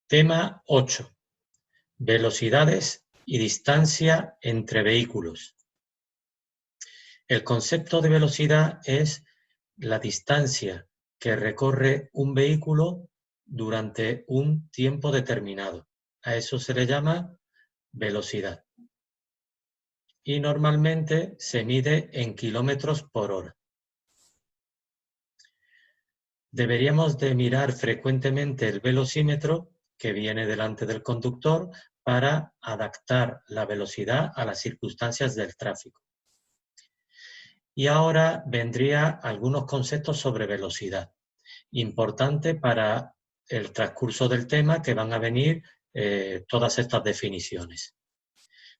Tema 8. Velocidades y distancia entre vehículos. El concepto de velocidad es la distancia que recorre un vehículo durante un tiempo determinado. A eso se le llama velocidad. Y normalmente se mide en kilómetros por hora. Deberíamos de mirar frecuentemente el velocímetro que viene delante del conductor para adaptar la velocidad a las circunstancias del tráfico. Y ahora vendría algunos conceptos sobre velocidad, importante para el transcurso del tema que van a venir todas estas definiciones.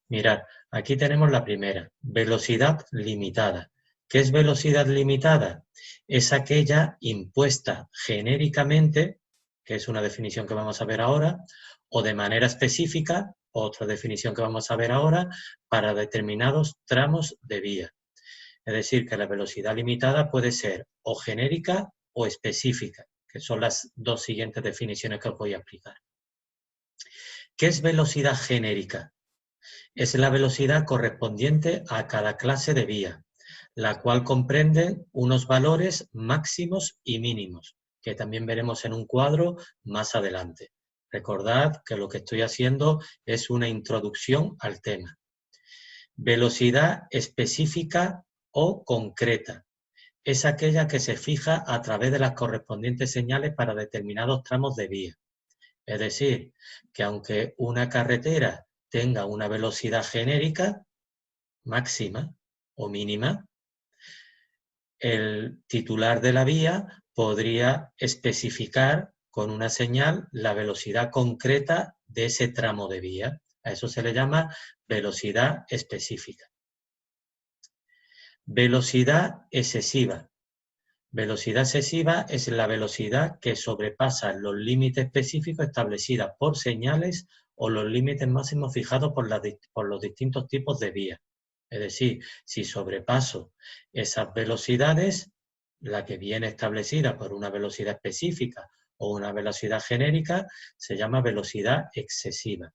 Mirad, aquí tenemos la primera, velocidad limitada. ¿Qué es velocidad limitada? Es aquella impuesta genéricamente, que es una definición que vamos a ver ahora, o de manera específica, otra definición que vamos a ver ahora, para determinados tramos de vía. Es decir, que la velocidad limitada puede ser o genérica o específica, que son las dos siguientes definiciones que os voy a aplicar. ¿Qué es velocidad genérica? Es la velocidad correspondiente a cada clase de vía, la cual comprende unos valores máximos y mínimos, que también veremos en un cuadro más adelante. Recordad que lo que estoy haciendo es una introducción al tema. Velocidad específica o concreta. Es aquella que se fija a través de las correspondientes señales para determinados tramos de vía. Es decir, que aunque una carretera tenga una velocidad genérica, máxima o mínima, el titular de la vía podría especificar con una señal la velocidad concreta de ese tramo de vía. A eso se le llama velocidad específica. Velocidad excesiva. Velocidad excesiva es la velocidad que sobrepasa los límites específicos establecidos por señales o los límites máximos fijados por los distintos tipos de vías. Es decir, si sobrepaso esas velocidades, la que viene establecida por una velocidad específica o una velocidad genérica, se llama velocidad excesiva.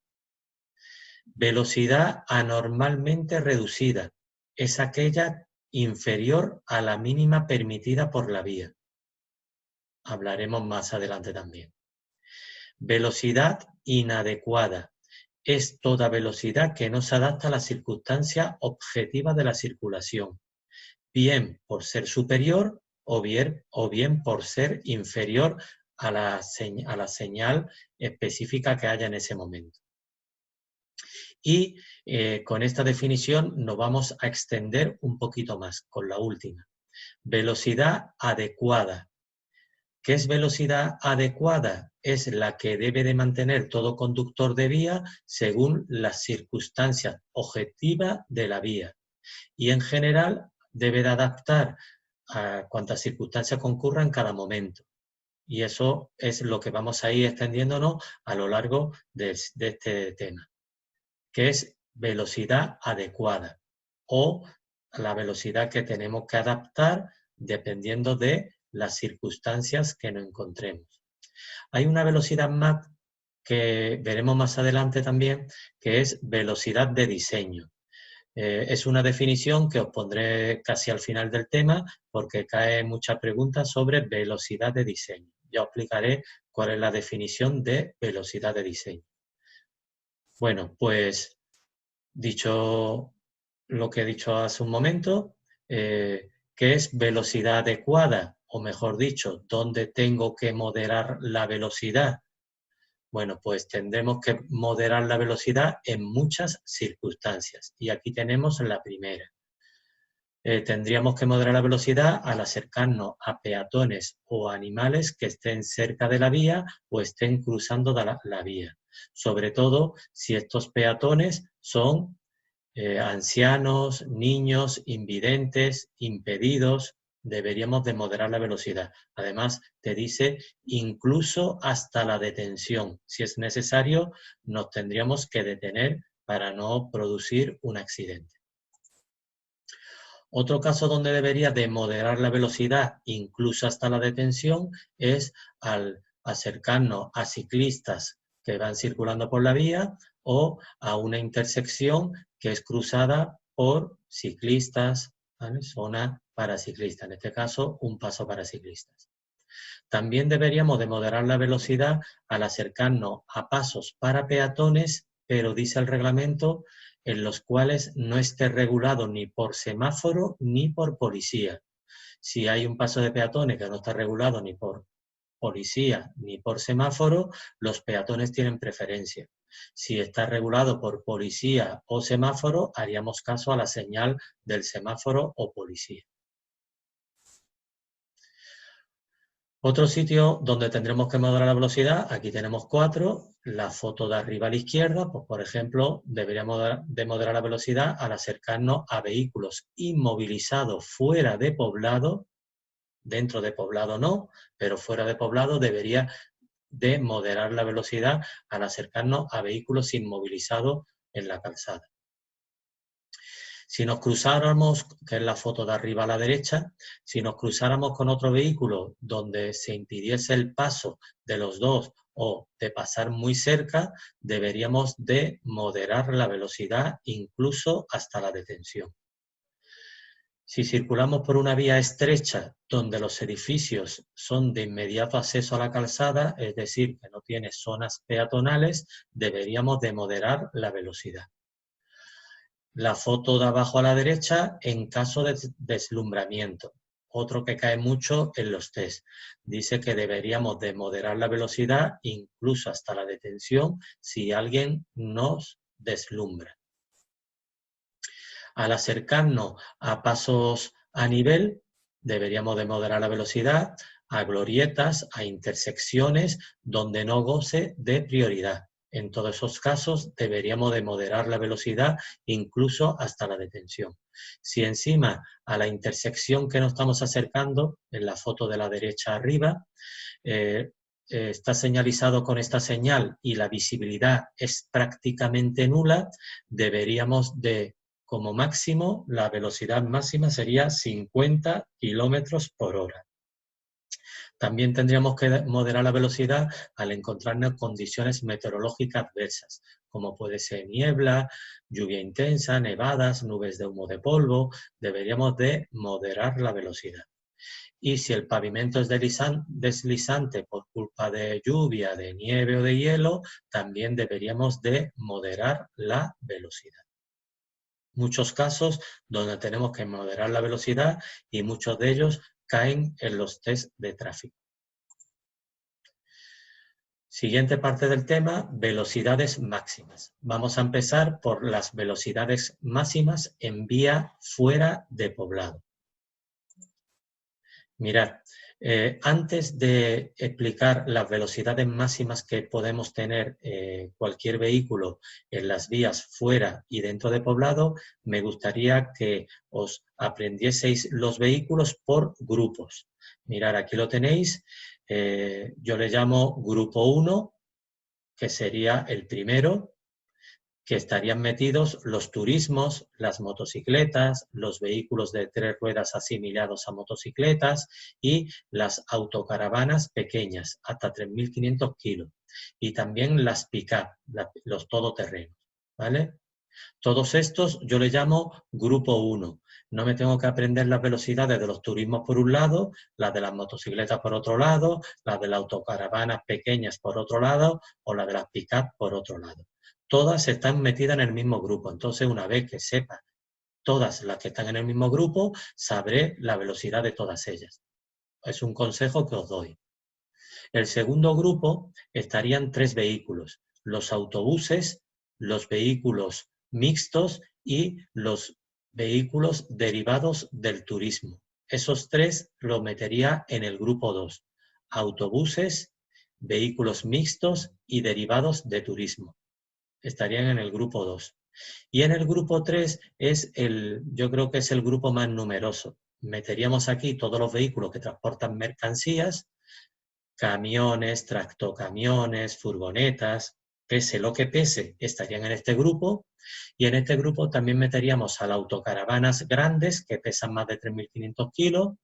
Velocidad anormalmente reducida es aquella inferior a la mínima permitida por la vía. Hablaremos más adelante también. Velocidad inadecuada es toda velocidad que no se adapta a las circunstancias objetivas de la circulación, bien por ser superior o bien por ser inferior a la señal específica que haya en ese momento. Y con esta definición nos vamos a extender un poquito más con la última. Velocidad adecuada. ¿Qué es velocidad adecuada? Es la que debe de mantener todo conductor de vía según las circunstancias objetivas de la vía. Y en general debe de adaptar a cuantas circunstancias concurran en cada momento. Y eso es lo que vamos a ir extendiéndonos a lo largo de este tema, que es velocidad adecuada o la velocidad que tenemos que adaptar dependiendo de las circunstancias que nos encontremos. Hay una velocidad más que veremos más adelante también, que es velocidad de diseño. Es una definición que os pondré casi al final del tema porque cae muchas preguntas sobre velocidad de diseño. Ya os explicaré cuál es la definición de velocidad de diseño. Bueno, pues dicho lo que he dicho hace un momento, ¿qué es velocidad adecuada? O mejor dicho, ¿dónde tengo que moderar la velocidad? Bueno, pues tendremos que moderar la velocidad en muchas circunstancias. Y aquí tenemos la primera. Tendríamos que moderar la velocidad al acercarnos a peatones o animales que estén cerca de la vía o estén cruzando la vía. Sobre todo si estos peatones son ancianos, niños, invidentes, impedidos, deberíamos de moderar la velocidad. Además, te dice incluso hasta la detención. Si es necesario, nos tendríamos que detener para no producir un accidente. Otro caso donde debería de moderar la velocidad, incluso hasta la detención, es al acercarnos a ciclistas que van circulando por la vía o a una intersección que es cruzada por ciclistas, ¿vale? Zona para ciclistas, en este caso un paso para ciclistas. También deberíamos de moderar la velocidad al acercarnos a pasos para peatones, pero dice el reglamento en los cuales no esté regulado ni por semáforo ni por policía. Si hay un paso de peatones que no está regulado ni por policía ni por semáforo, los peatones tienen preferencia. Si está regulado por policía o semáforo, haríamos caso a la señal del semáforo o policía. Otro sitio donde tendremos que moderar la velocidad, aquí tenemos 4, la foto de arriba a la izquierda, pues por ejemplo, deberíamos de moderar la velocidad al acercarnos a vehículos inmovilizados fuera de poblado, dentro de poblado no, pero fuera de poblado debería de moderar la velocidad al acercarnos a vehículos inmovilizados en la calzada. Si nos cruzáramos, que es la foto de arriba a la derecha, si nos cruzáramos con otro vehículo donde se impidiese el paso de los dos o de pasar muy cerca, deberíamos de moderar la velocidad incluso hasta la detención. Si circulamos por una vía estrecha donde los edificios son de inmediato acceso a la calzada, es decir, que no tiene zonas peatonales, deberíamos de moderar la velocidad. La foto de abajo a la derecha en caso de deslumbramiento. Otro que cae mucho en los test. Dice que deberíamos de moderar la velocidad incluso hasta la detención si alguien nos deslumbra. Al acercarnos a pasos a nivel, deberíamos de moderar la velocidad a glorietas, a intersecciones donde no goce de prioridad. En todos esos casos deberíamos de moderar la velocidad incluso hasta la detención. Si encima a la intersección que nos estamos acercando, en la foto de la derecha arriba, está señalizado con esta señal y la visibilidad es prácticamente nula, deberíamos de, como máximo, la velocidad máxima sería 50 kilómetros por hora. También tendríamos que moderar la velocidad al encontrarnos condiciones meteorológicas adversas, como puede ser niebla, lluvia intensa, nevadas, nubes de humo de polvo. Deberíamos de moderar la velocidad. Y si el pavimento es deslizante por culpa de lluvia, de nieve o de hielo, también deberíamos de moderar la velocidad. Muchos casos donde tenemos que moderar la velocidad y muchos de ellos caen en los test de tráfico. Siguiente parte del tema, velocidades máximas. Vamos a empezar por las velocidades máximas en vía fuera de poblado. Mirad, antes de explicar las velocidades máximas que podemos tener cualquier vehículo en las vías fuera y dentro de poblado, me gustaría que os aprendieseis los vehículos por grupos. Mirad, aquí lo tenéis, yo le llamo grupo 1, que sería el primero, que estarían metidos los turismos, las motocicletas, los vehículos de 3 ruedas asimilados a motocicletas y las autocaravanas pequeñas, hasta 3.500 kilos. Y también las pick-up, los todoterrenos, ¿vale? Todos estos yo les llamo grupo 1. No me tengo que aprender las velocidades de los turismos por un lado, las de las motocicletas por otro lado, las de las autocaravanas pequeñas por otro lado o las de las pick-up por otro lado. Todas están metidas en el mismo grupo. Entonces, una vez que sepa todas las que están en el mismo grupo, sabré la velocidad de todas ellas. Es un consejo que os doy. El segundo grupo estarían 3 vehículos: los autobuses, los vehículos mixtos y los vehículos derivados del turismo. Esos 3 los metería en el grupo 2. Autobuses, vehículos mixtos y derivados de turismo. Estarían en el grupo 2. Y en el grupo 3 yo creo que es el grupo más numeroso. Meteríamos aquí todos los vehículos que transportan mercancías, camiones, tractocamiones, furgonetas, pese lo que pese, estarían en este grupo. Y en este grupo también meteríamos a las autocaravanas grandes, que pesan más de 3.500 kilos,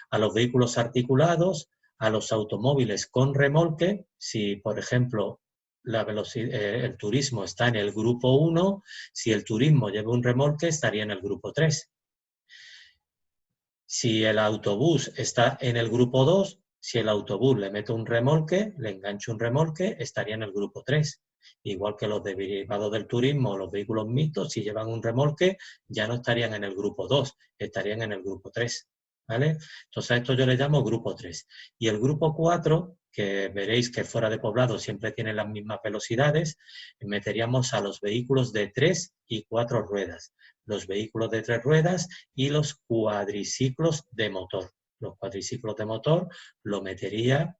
a los vehículos articulados, a los automóviles con remolque. Si, por ejemplo, el turismo está en el grupo 1, si el turismo lleva un remolque estaría en el grupo 3. Si el autobús está en el grupo 2, si el autobús le mete un remolque, le engancha un remolque, estaría en el grupo 3. Igual que los derivados del turismo o los vehículos mixtos, si llevan un remolque, ya no estarían en el grupo 2, estarían en el grupo 3. ¿Vale? Entonces a esto yo le llamo grupo 3. Y el grupo 4, que veréis que fuera de poblado siempre tiene las mismas velocidades, meteríamos a los vehículos de 3 y 4 ruedas. Los vehículos de 3 ruedas y los cuadriciclos de motor. Los cuadriciclos de motor lo metería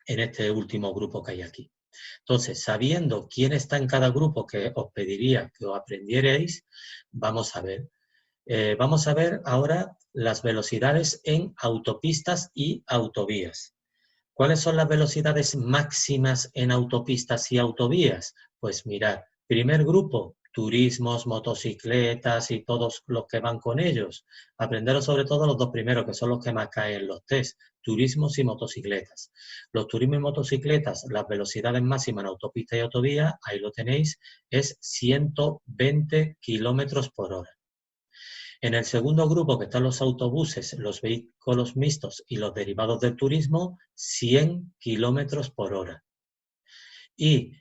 en este último grupo que hay aquí. Entonces, sabiendo quién está en cada grupo, que os pediría que os aprendierais, vamos a ver. Vamos a ver ahora las velocidades en autopistas y autovías. ¿Cuáles son las velocidades máximas en autopistas y autovías? Pues mirad, primer grupo, turismos, motocicletas y todos los que van con ellos. Aprenderos sobre todo los dos primeros, que son los que más caen en los test, turismos y motocicletas. Los turismos y motocicletas, las velocidades máximas en autopista y autovía, ahí lo tenéis, es 120 kilómetros por hora. En el segundo grupo, que están los autobuses, los vehículos mixtos y los derivados del turismo, 100 kilómetros por hora. Y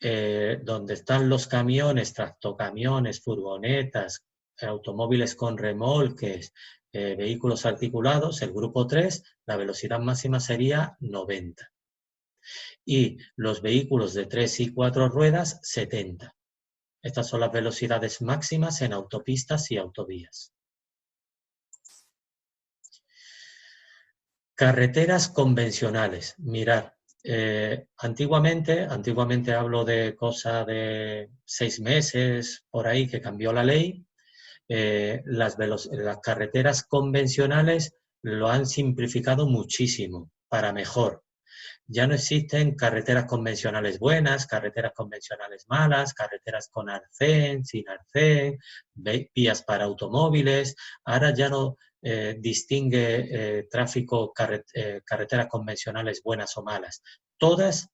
donde están los camiones, tractocamiones, furgonetas, automóviles con remolques, vehículos articulados, el grupo 3, la velocidad máxima sería 90. Y los vehículos de 3 y 4 ruedas, 70. Estas son las velocidades máximas en autopistas y autovías. Carreteras convencionales. Mirad, antiguamente hablo de cosa de 6 meses, por ahí, que cambió la ley. Las carreteras convencionales lo han simplificado muchísimo, para mejor. Ya no existen carreteras convencionales buenas, carreteras convencionales malas, carreteras con arcén, sin arcén, vías para automóviles. Ahora ya no distingue tráfico, carreteras convencionales buenas o malas. Todas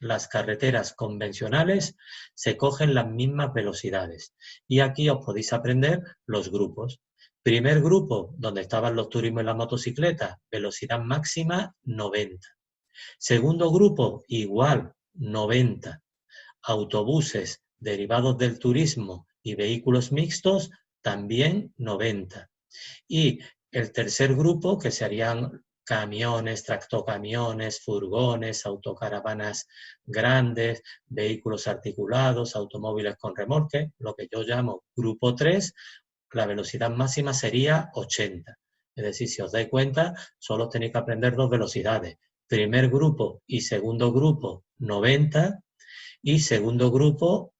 las carreteras convencionales se cogen las mismas velocidades. Y aquí os podéis aprender los grupos. Primer grupo, donde estaban los turismos y las motocicletas, velocidad máxima 90. Segundo grupo, igual, 90. Autobuses derivados del turismo y vehículos mixtos, también 90. Y el tercer grupo, que serían camiones, tractocamiones, furgones, autocaravanas grandes, vehículos articulados, automóviles con remolque, lo que yo llamo grupo 3, la velocidad máxima sería 80. Es decir, si os dais cuenta, solo tenéis que aprender dos velocidades. Primer grupo y segundo grupo, 90. Y segundo grupo,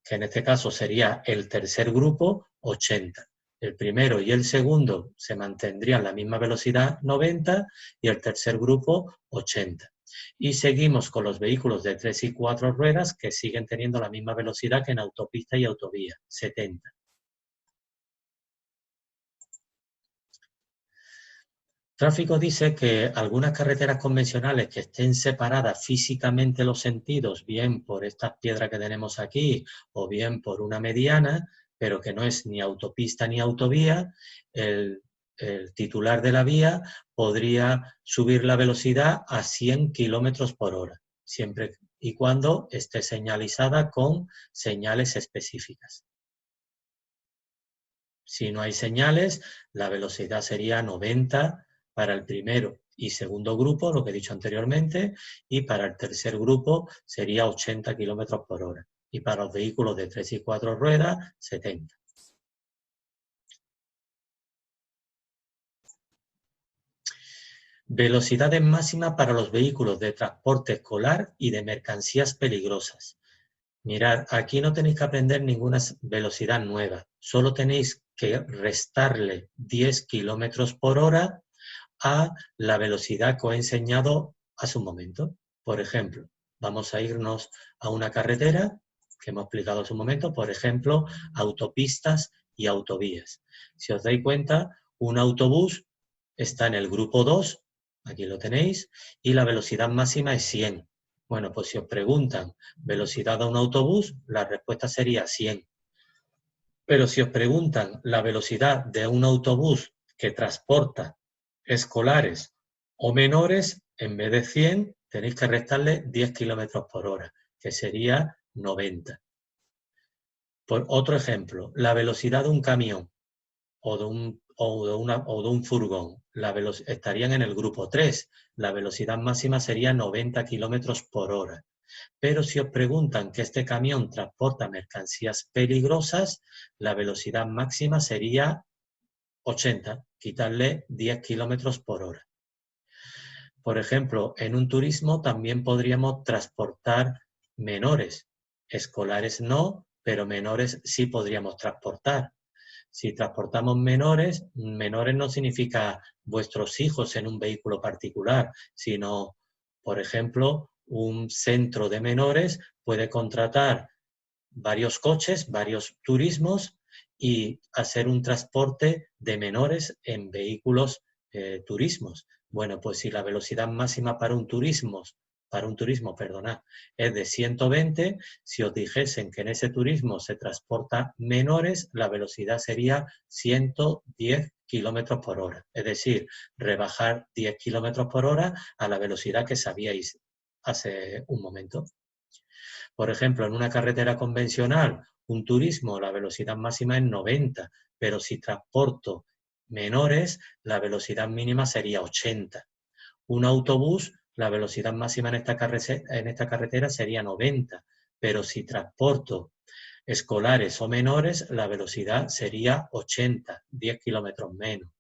que en este caso sería el tercer grupo, 80. El primero y el segundo se mantendrían la misma velocidad, 90, y el tercer grupo, 80. Y seguimos con los vehículos de 3 y 4 ruedas, que siguen teniendo la misma velocidad que en autopista y autovía, 70. Tráfico dice que algunas carreteras convencionales que estén separadas físicamente los sentidos, bien por estas piedras que tenemos aquí o bien por una mediana, pero que no es ni autopista ni autovía, el titular de la vía podría subir la velocidad a 100 kilómetros por hora, siempre y cuando esté señalizada con señales específicas. Si no hay señales, la velocidad sería 90 para el primero y segundo grupo, lo que he dicho anteriormente, y para el tercer grupo sería 80 kilómetros por hora. Y para los vehículos de 3 y 4 ruedas, 70. Velocidades máximas para los vehículos de transporte escolar y de mercancías peligrosas. Mirad, aquí no tenéis que aprender ninguna velocidad nueva, solo tenéis que restarle 10 kilómetros por hora a la velocidad que os he enseñado hace un momento. Por ejemplo, vamos a irnos a una carretera que hemos explicado hace un momento, por ejemplo, autopistas y autovías. Si os dais cuenta, un autobús está en el grupo 2, aquí lo tenéis, y la velocidad máxima es 100. Bueno, pues si os preguntan velocidad de un autobús, la respuesta sería 100. Pero si os preguntan la velocidad de un autobús que transporta escolares o menores, en vez de 100, tenéis que restarle 10 kilómetros por hora, que sería 90. Por otro ejemplo, la velocidad de un camión o de un furgón estarían en el grupo 3. La velocidad máxima sería 90 kilómetros por hora. Pero si os preguntan que este camión transporta mercancías peligrosas, la velocidad máxima sería 80, quitarle 10 kilómetros por hora. Por ejemplo, en un turismo también podríamos transportar menores. Escolares no, pero menores sí podríamos transportar. Si transportamos menores, menores no significa vuestros hijos en un vehículo particular, sino, por ejemplo, un centro de menores puede contratar varios coches, varios turismos y hacer un transporte de menores en vehículos turismos. Bueno, pues si la velocidad máxima para un turismo, perdonad, es de 120, si os dijesen que en ese turismo se transporta menores, la velocidad sería 110 kilómetros por hora. Es decir, rebajar 10 kilómetros por hora a la velocidad que sabíais hace un momento. Por ejemplo, en una carretera convencional, un turismo, la velocidad máxima es 90, pero si transporto menores, la velocidad mínima sería 80. Un autobús, la velocidad máxima en esta carretera sería 90, pero si transporto escolares o menores, la velocidad sería 80, 10 kilómetros menos.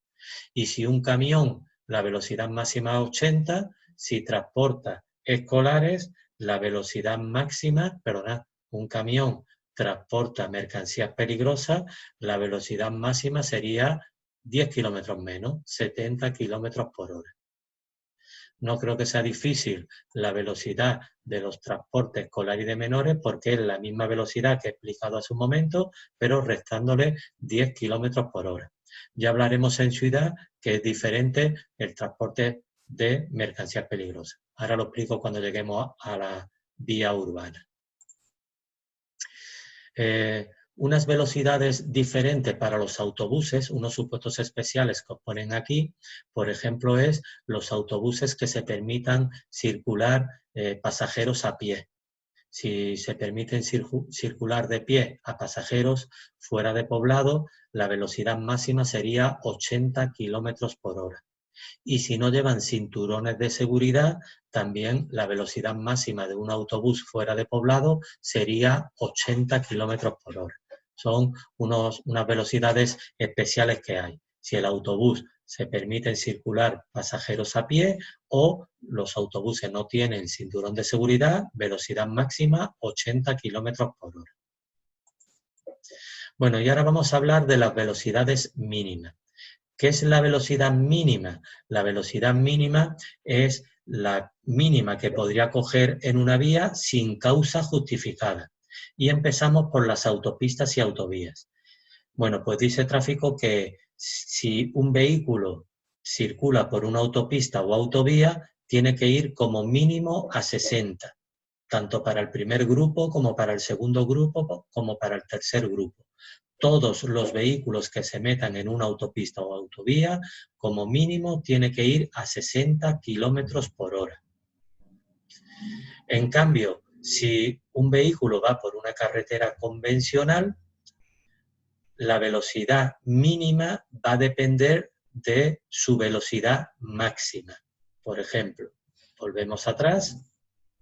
Y si un camión, la velocidad máxima es 80, si transporta escolares, la velocidad máxima, perdona, un camión transporta mercancías peligrosas, la velocidad máxima sería 10 kilómetros menos, 70 kilómetros por hora. No creo que sea difícil la velocidad de los transportes escolares y de menores porque es la misma velocidad que he explicado hace un momento, pero restándole 10 kilómetros por hora. Ya hablaremos en ciudad que es diferente el transporte de mercancías peligrosas. Ahora lo explico cuando lleguemos a la vía urbana. Unas velocidades diferentes para los autobuses, unos supuestos especiales que os ponen aquí, por ejemplo, es los autobuses que se permitan circular pasajeros a pie. Si se permiten circular de pie a pasajeros fuera de poblado, la velocidad máxima sería 80 kilómetros por hora. Y si no llevan cinturones de seguridad, también la velocidad máxima de un autobús fuera de poblado sería 80 kilómetros por hora. Son unas velocidades especiales que hay. Si el autobús se permiten circular pasajeros a pie o los autobuses no tienen cinturón de seguridad, velocidad máxima 80 kilómetros por hora. Bueno, y ahora vamos a hablar de las velocidades mínimas. ¿Qué es la velocidad mínima? La velocidad mínima es la mínima que podría coger en una vía sin causa justificada. Y empezamos por las autopistas y autovías. Bueno, pues dice tráfico que si un vehículo circula por una autopista o autovía, tiene que ir como mínimo a 60, tanto para el primer grupo como para el segundo grupo, como para el tercer grupo. Todos los vehículos que se metan en una autopista o autovía, como mínimo, tiene que ir a 60 kilómetros por hora. En cambio, si un vehículo va por una carretera convencional, la velocidad mínima va a depender de su velocidad máxima. Por ejemplo, volvemos atrás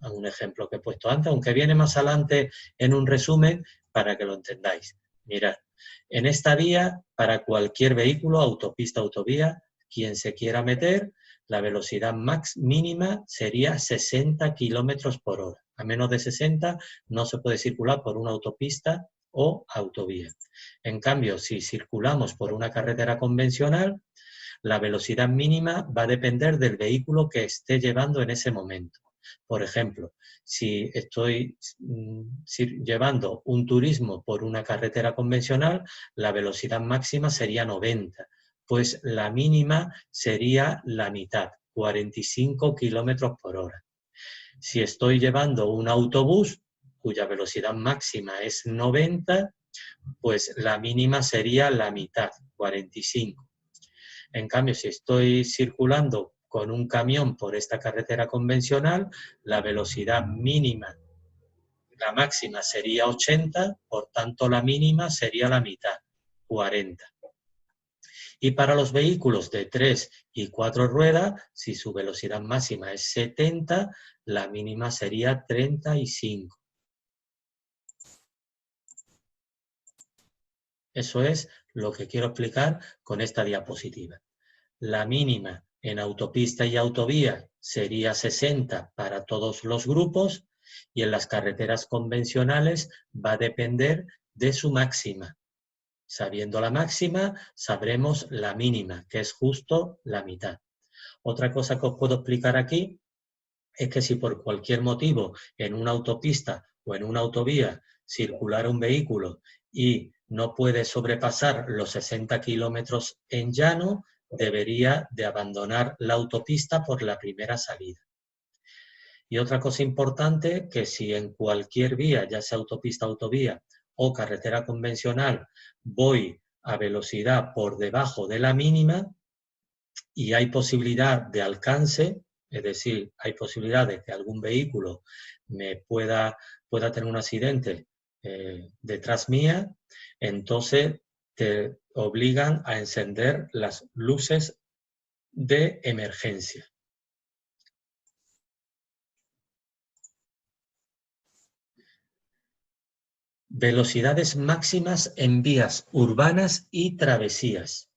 a un ejemplo que he puesto antes, aunque viene más adelante en un resumen para que lo entendáis. Mirad, en esta vía, para cualquier vehículo, autopista, autovía, quien se quiera meter, la velocidad mínima sería 60 kilómetros por hora. A menos de 60 no se puede circular por una autopista o autovía. En cambio, si circulamos por una carretera convencional, la velocidad mínima va a depender del vehículo que esté llevando en ese momento. Por ejemplo, si estoy llevando un turismo por una carretera convencional, la velocidad máxima sería 90, pues la mínima sería la mitad, 45 kilómetros por hora. Si estoy llevando un autobús cuya velocidad máxima es 90, pues la mínima sería la mitad, 45. En cambio, si estoy circulando con un camión por esta carretera convencional, la velocidad mínima, la máxima sería 80, por tanto la mínima sería la mitad, 40. Y para los vehículos de 3 y 4 ruedas, si su velocidad máxima es 70, la mínima sería 35. Eso es lo que quiero explicar con esta diapositiva. La mínima en autopista y autovía sería 60 para todos los grupos y en las carreteras convencionales va a depender de su máxima. Sabiendo la máxima, sabremos la mínima, que es justo la mitad. Otra cosa que os puedo explicar aquí es que si por cualquier motivo en una autopista o en una autovía circulara un vehículo y no puede sobrepasar los 60 kilómetros en llano, debería de abandonar la autopista por la primera salida. Y otra cosa importante, que si en cualquier vía, ya sea autopista, autovía o carretera convencional, voy a velocidad por debajo de la mínima y hay posibilidad de alcance, es decir, hay posibilidad de que algún vehículo me pueda tener un accidente detrás mía, entonces te obligan a encender las luces de emergencia. Velocidades máximas en vías urbanas y travesías.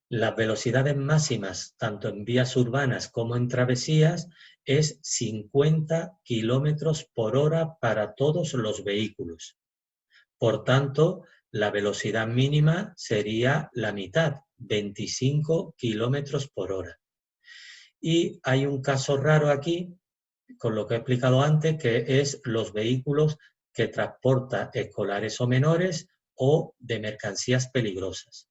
Las velocidades máximas, tanto en vías urbanas como en travesías, es 50 kilómetros por hora para todos los vehículos. Por tanto, la velocidad mínima sería la mitad, 25 kilómetros por hora. Y hay un caso raro aquí, con lo que he explicado antes, que es los vehículos que transportan escolares o menores o de mercancías peligrosas.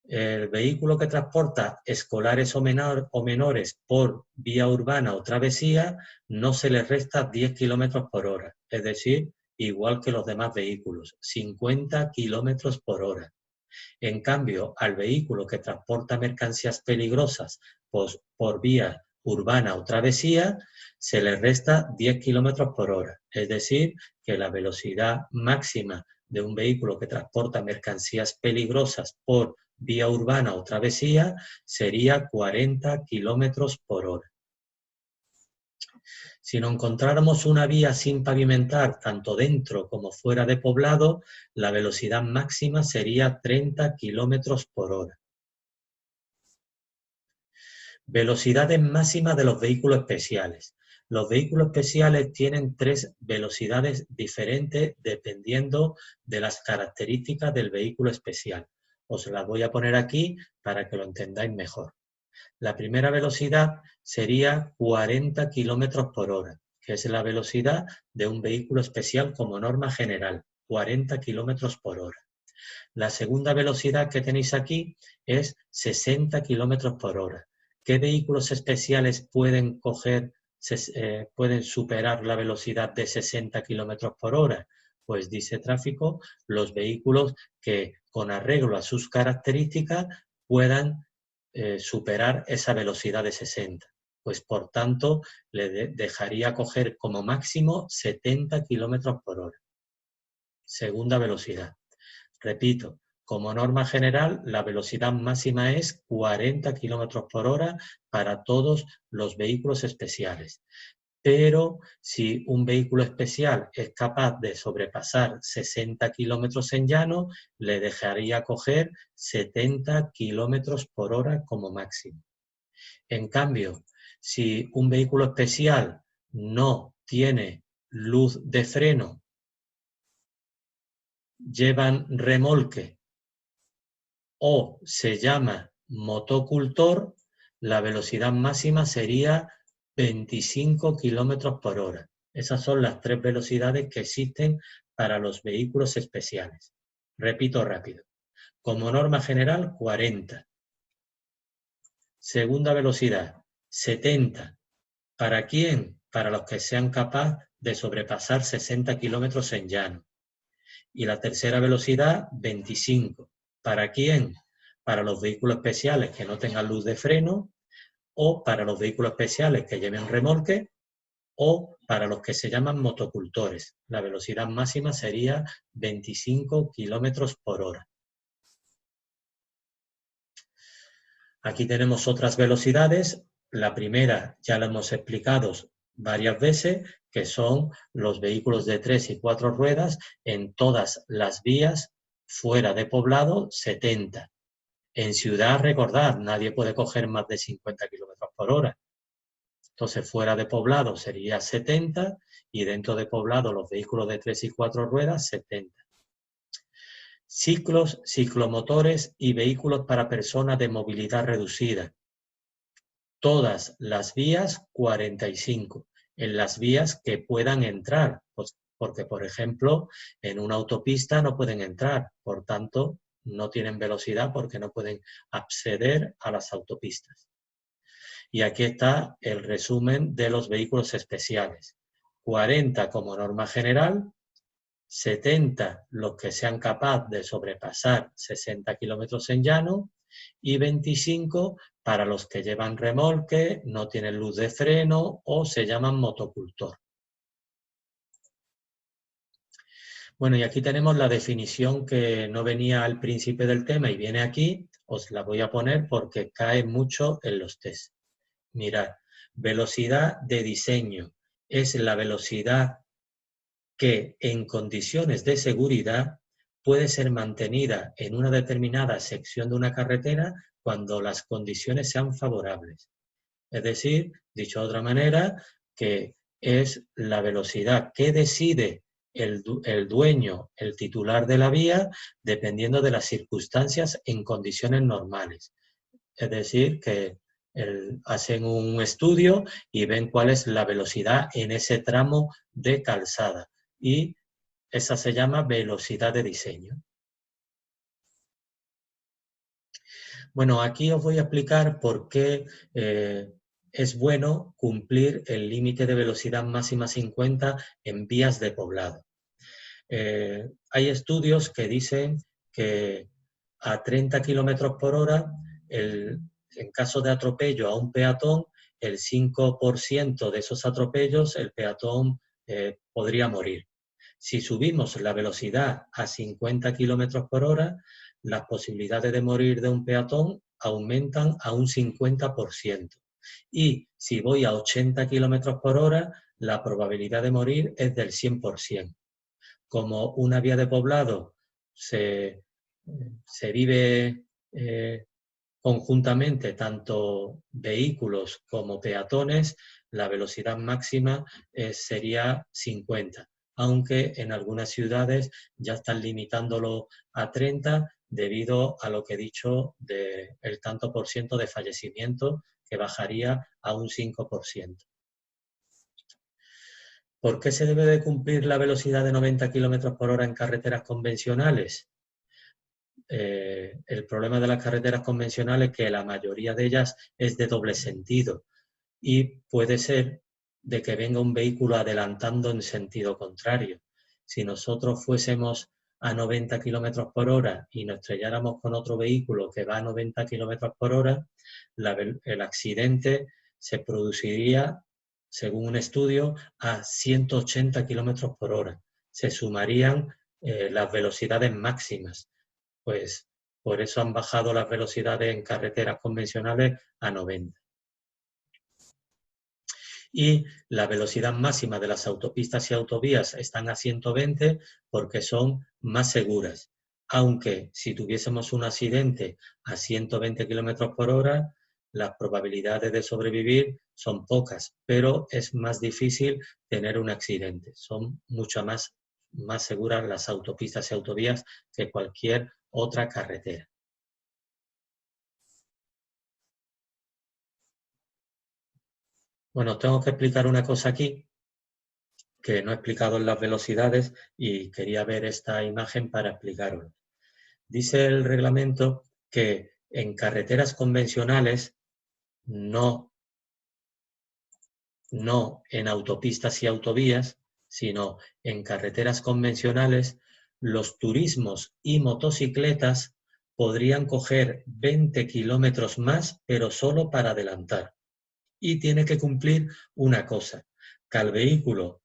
El vehículo que transporta escolares o menores por vía urbana o travesía no se le resta 10 kilómetros por hora, es decir, igual que los demás vehículos, 50 kilómetros por hora. En cambio, al vehículo que transporta mercancías peligrosas pues, por vía urbana o travesía, se le resta 10 kilómetros por hora, es decir, que la velocidad máxima de un vehículo que transporta mercancías peligrosas por vía urbana o travesía sería 40 kilómetros por hora. Si no encontráramos una vía sin pavimentar, tanto dentro como fuera de poblado, la velocidad máxima sería 30 kilómetros por hora. Velocidades máximas de los vehículos especiales. Los vehículos especiales tienen 3 velocidades diferentes dependiendo de las características del vehículo especial. Os las voy a poner aquí para que lo entendáis mejor. La primera velocidad sería 40 kilómetros por hora, que es la velocidad de un vehículo especial como norma general, 40 kilómetros por hora. La segunda velocidad que tenéis aquí es 60 kilómetros por hora. ¿Qué vehículos especiales pueden superar la velocidad de 60 kilómetros por hora? Pues dice tráfico, los vehículos que con arreglo a sus características puedan superar esa velocidad de 60. Pues por tanto le dejaría coger como máximo 70 kilómetros por hora. Segunda velocidad. Repito, como norma general, la velocidad máxima es 40 kilómetros por hora para todos los vehículos especiales. Pero si un vehículo especial es capaz de sobrepasar 60 kilómetros en llano, le dejaría coger 70 kilómetros por hora como máximo. En cambio, si un vehículo especial no tiene luz de freno, llevan remolque o se llama motocultor, la velocidad máxima sería 25 kilómetros por hora. Esas son las 3 velocidades que existen para los vehículos especiales. Repito rápido. Como norma general, 40. Segunda velocidad, 70. ¿Para quién? para los que sean capaces de sobrepasar 60 kilómetros en llano. Y la tercera velocidad, 25. ¿Para quién? Para los vehículos especiales que no tengan luz de freno, o para los vehículos especiales que lleven remolque, o para los que se llaman motocultores. La velocidad máxima sería 25 kilómetros por hora. Aquí tenemos otras velocidades. La primera ya la hemos explicado varias veces, que son los vehículos de 3 y 4 ruedas en todas las vías fuera de poblado, 70. En ciudad, recordad, nadie puede coger más de 50 kilómetros por hora. Entonces, fuera de poblado sería 70 y dentro de poblado los vehículos de 3 y 4 ruedas, 70. Ciclos, ciclomotores y vehículos para personas de movilidad reducida. Todas las vías, 45. En las vías que puedan entrar, pues porque, por ejemplo, en una autopista no pueden entrar, por tanto, no tienen velocidad porque no pueden acceder a las autopistas. Y aquí está el resumen de los vehículos especiales. 40 como norma general, 70 los que sean capaces de sobrepasar 60 kilómetros en llano y 25 para los que llevan remolque, no tienen luz de freno o se llaman motocultor. Bueno, y aquí tenemos la definición que no venía al principio del tema y viene aquí. Os la voy a poner porque cae mucho en los test. Mirad, velocidad de diseño es la velocidad que en condiciones de seguridad puede ser mantenida en una determinada sección de una carretera cuando las condiciones sean favorables. Es decir, dicho de otra manera, que es la velocidad que decide el dueño, el titular de la vía, dependiendo de las circunstancias en condiciones normales. Es decir, que hacen un estudio y ven cuál es la velocidad en ese tramo de calzada. Y esa se llama velocidad de diseño. Bueno, aquí os voy a explicar por qué es bueno cumplir el límite de velocidad máxima 50 en vías de poblado. Hay estudios que dicen que a 30 kilómetros por hora, en caso de atropello a un peatón, el 5% de esos atropellos, el peatón podría morir. Si subimos la velocidad a 50 kilómetros por hora, las posibilidades de morir de un peatón aumentan a un 50%. Y si voy a 80 kilómetros por hora, la probabilidad de morir es del 100%. Como una vía de poblado se vive conjuntamente tanto vehículos como peatones, la velocidad máxima sería 50, aunque en algunas ciudades ya están limitándolo a 30 debido a lo que he dicho del tanto por ciento de fallecimiento que bajaría a un 5%. ¿Por qué se debe de cumplir la velocidad de 90 km por hora en carreteras convencionales? El problema de las carreteras convencionales es que la mayoría de ellas es de doble sentido y puede ser de que venga un vehículo adelantando en sentido contrario. Si nosotros fuésemos a 90 km por hora y nos estrelláramos con otro vehículo que va a 90 km por hora, el accidente se produciría, según un estudio, a 180 km por hora. Se sumarían las velocidades máximas. Pues por eso han bajado las velocidades en carreteras convencionales a 90. Y la velocidad máxima de las autopistas y autovías están a 120 porque son más seguras. Aunque si tuviésemos un accidente a 120 km por hora, las probabilidades de sobrevivir son pocas, pero es más difícil tener un accidente. Son mucho más seguras las autopistas y autovías que cualquier otra carretera. Bueno, tengo que explicar una cosa aquí que no he explicado en las velocidades y quería ver esta imagen para explicarlo. Dice el reglamento que en carreteras convencionales no no en autopistas y autovías, sino en carreteras convencionales, los turismos y motocicletas podrían coger 20 kilómetros más, pero solo para adelantar. Y tiene que cumplir una cosa, que al vehículo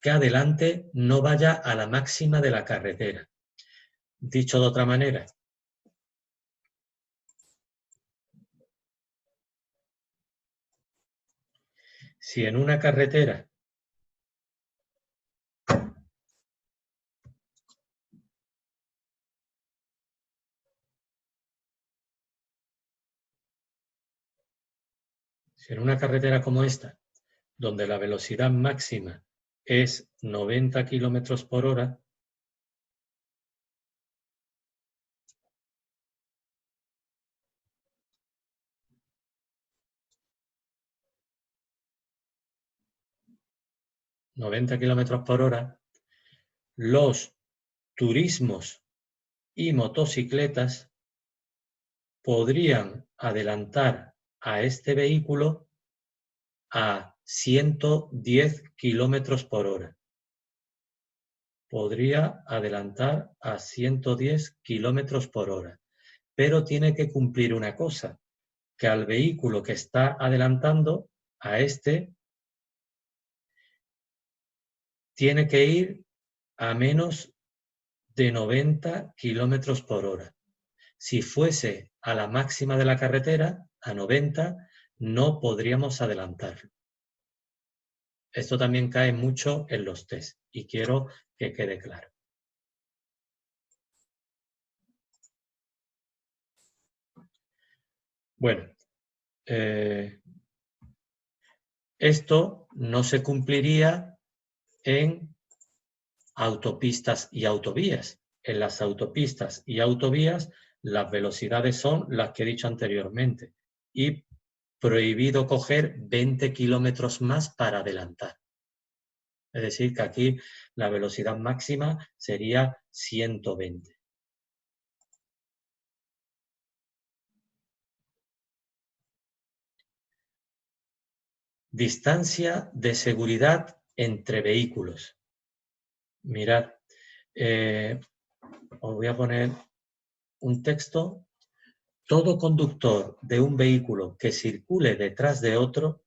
que adelante no vaya a la máxima de la carretera. Dicho de otra manera, si en una carretera como esta, donde la velocidad máxima es 90 kilómetros por hora, los turismos y motocicletas podrían adelantar a este vehículo a 110 kilómetros por hora. Podría adelantar a 110 kilómetros por hora, pero tiene que cumplir una cosa, que al vehículo que está adelantando, a este, tiene que ir a menos de 90 kilómetros por hora. Si fuese a la máxima de la carretera, a 90, no podríamos adelantarlo. Esto también cae mucho en los test y quiero que quede claro. Bueno, esto no se cumpliría en autopistas y autovías. En las autopistas y autovías las velocidades son las que he dicho anteriormente y prohibido coger 20 kilómetros más para adelantar. Es decir, que aquí la velocidad máxima sería 120. Distancia de seguridad entre vehículos. Mirad, os voy a poner un texto. Todo conductor de un vehículo que circule detrás de otro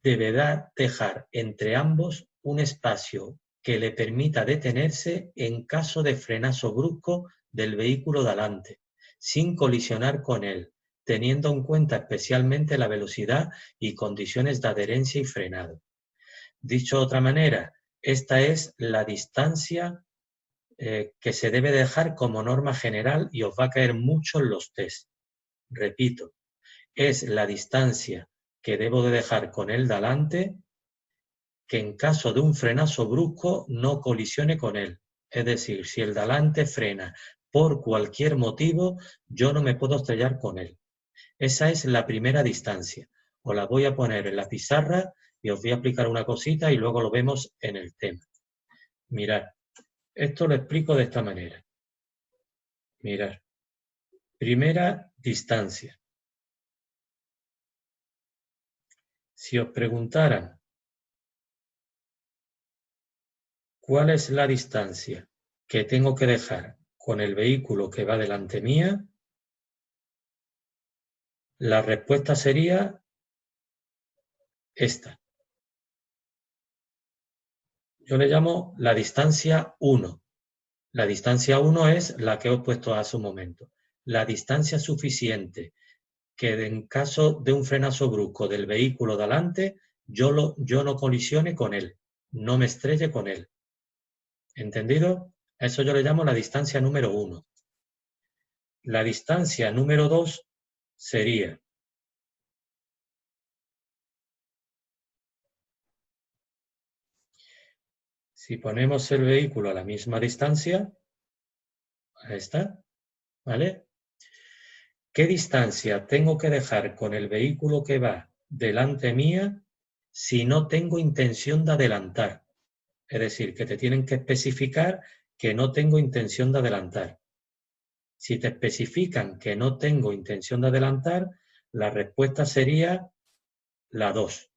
deberá dejar entre ambos un espacio que le permita detenerse en caso de frenazo brusco del vehículo de adelante, sin colisionar con él, teniendo en cuenta especialmente la velocidad y condiciones de adherencia y frenado. Dicho de otra manera, esta es la distancia que se debe dejar como norma general y os va a caer mucho en los test. Repito, es la distancia que debo de dejar con el de adelante que en caso de un frenazo brusco no colisione con él. Es decir, si el de adelante frena por cualquier motivo, yo no me puedo estrellar con él. Esa es la primera distancia. Os la voy a poner en la pizarra y os voy a explicar una cosita y luego lo vemos en el tema. Mirad, esto lo explico de esta manera. Mirad, primera distancia. Si os preguntaran ¿cuál es la distancia que tengo que dejar con el vehículo que va delante mía? La respuesta sería esta. Yo le llamo la distancia 1. La distancia 1 es la que os he puesto hace un momento. La distancia suficiente que en caso de un frenazo brusco del vehículo de adelante, yo no colisione con él, no me estrelle con él. ¿Entendido? A eso yo le llamo la distancia número 1. La distancia número 2 sería si ponemos el vehículo a la misma distancia, ahí está, ¿vale? ¿Qué distancia tengo que dejar con el vehículo que va delante mía si no tengo intención de adelantar? Es decir, que te tienen que especificar que no tengo intención de adelantar. Si te especifican que no tengo intención de adelantar, la respuesta sería la 2.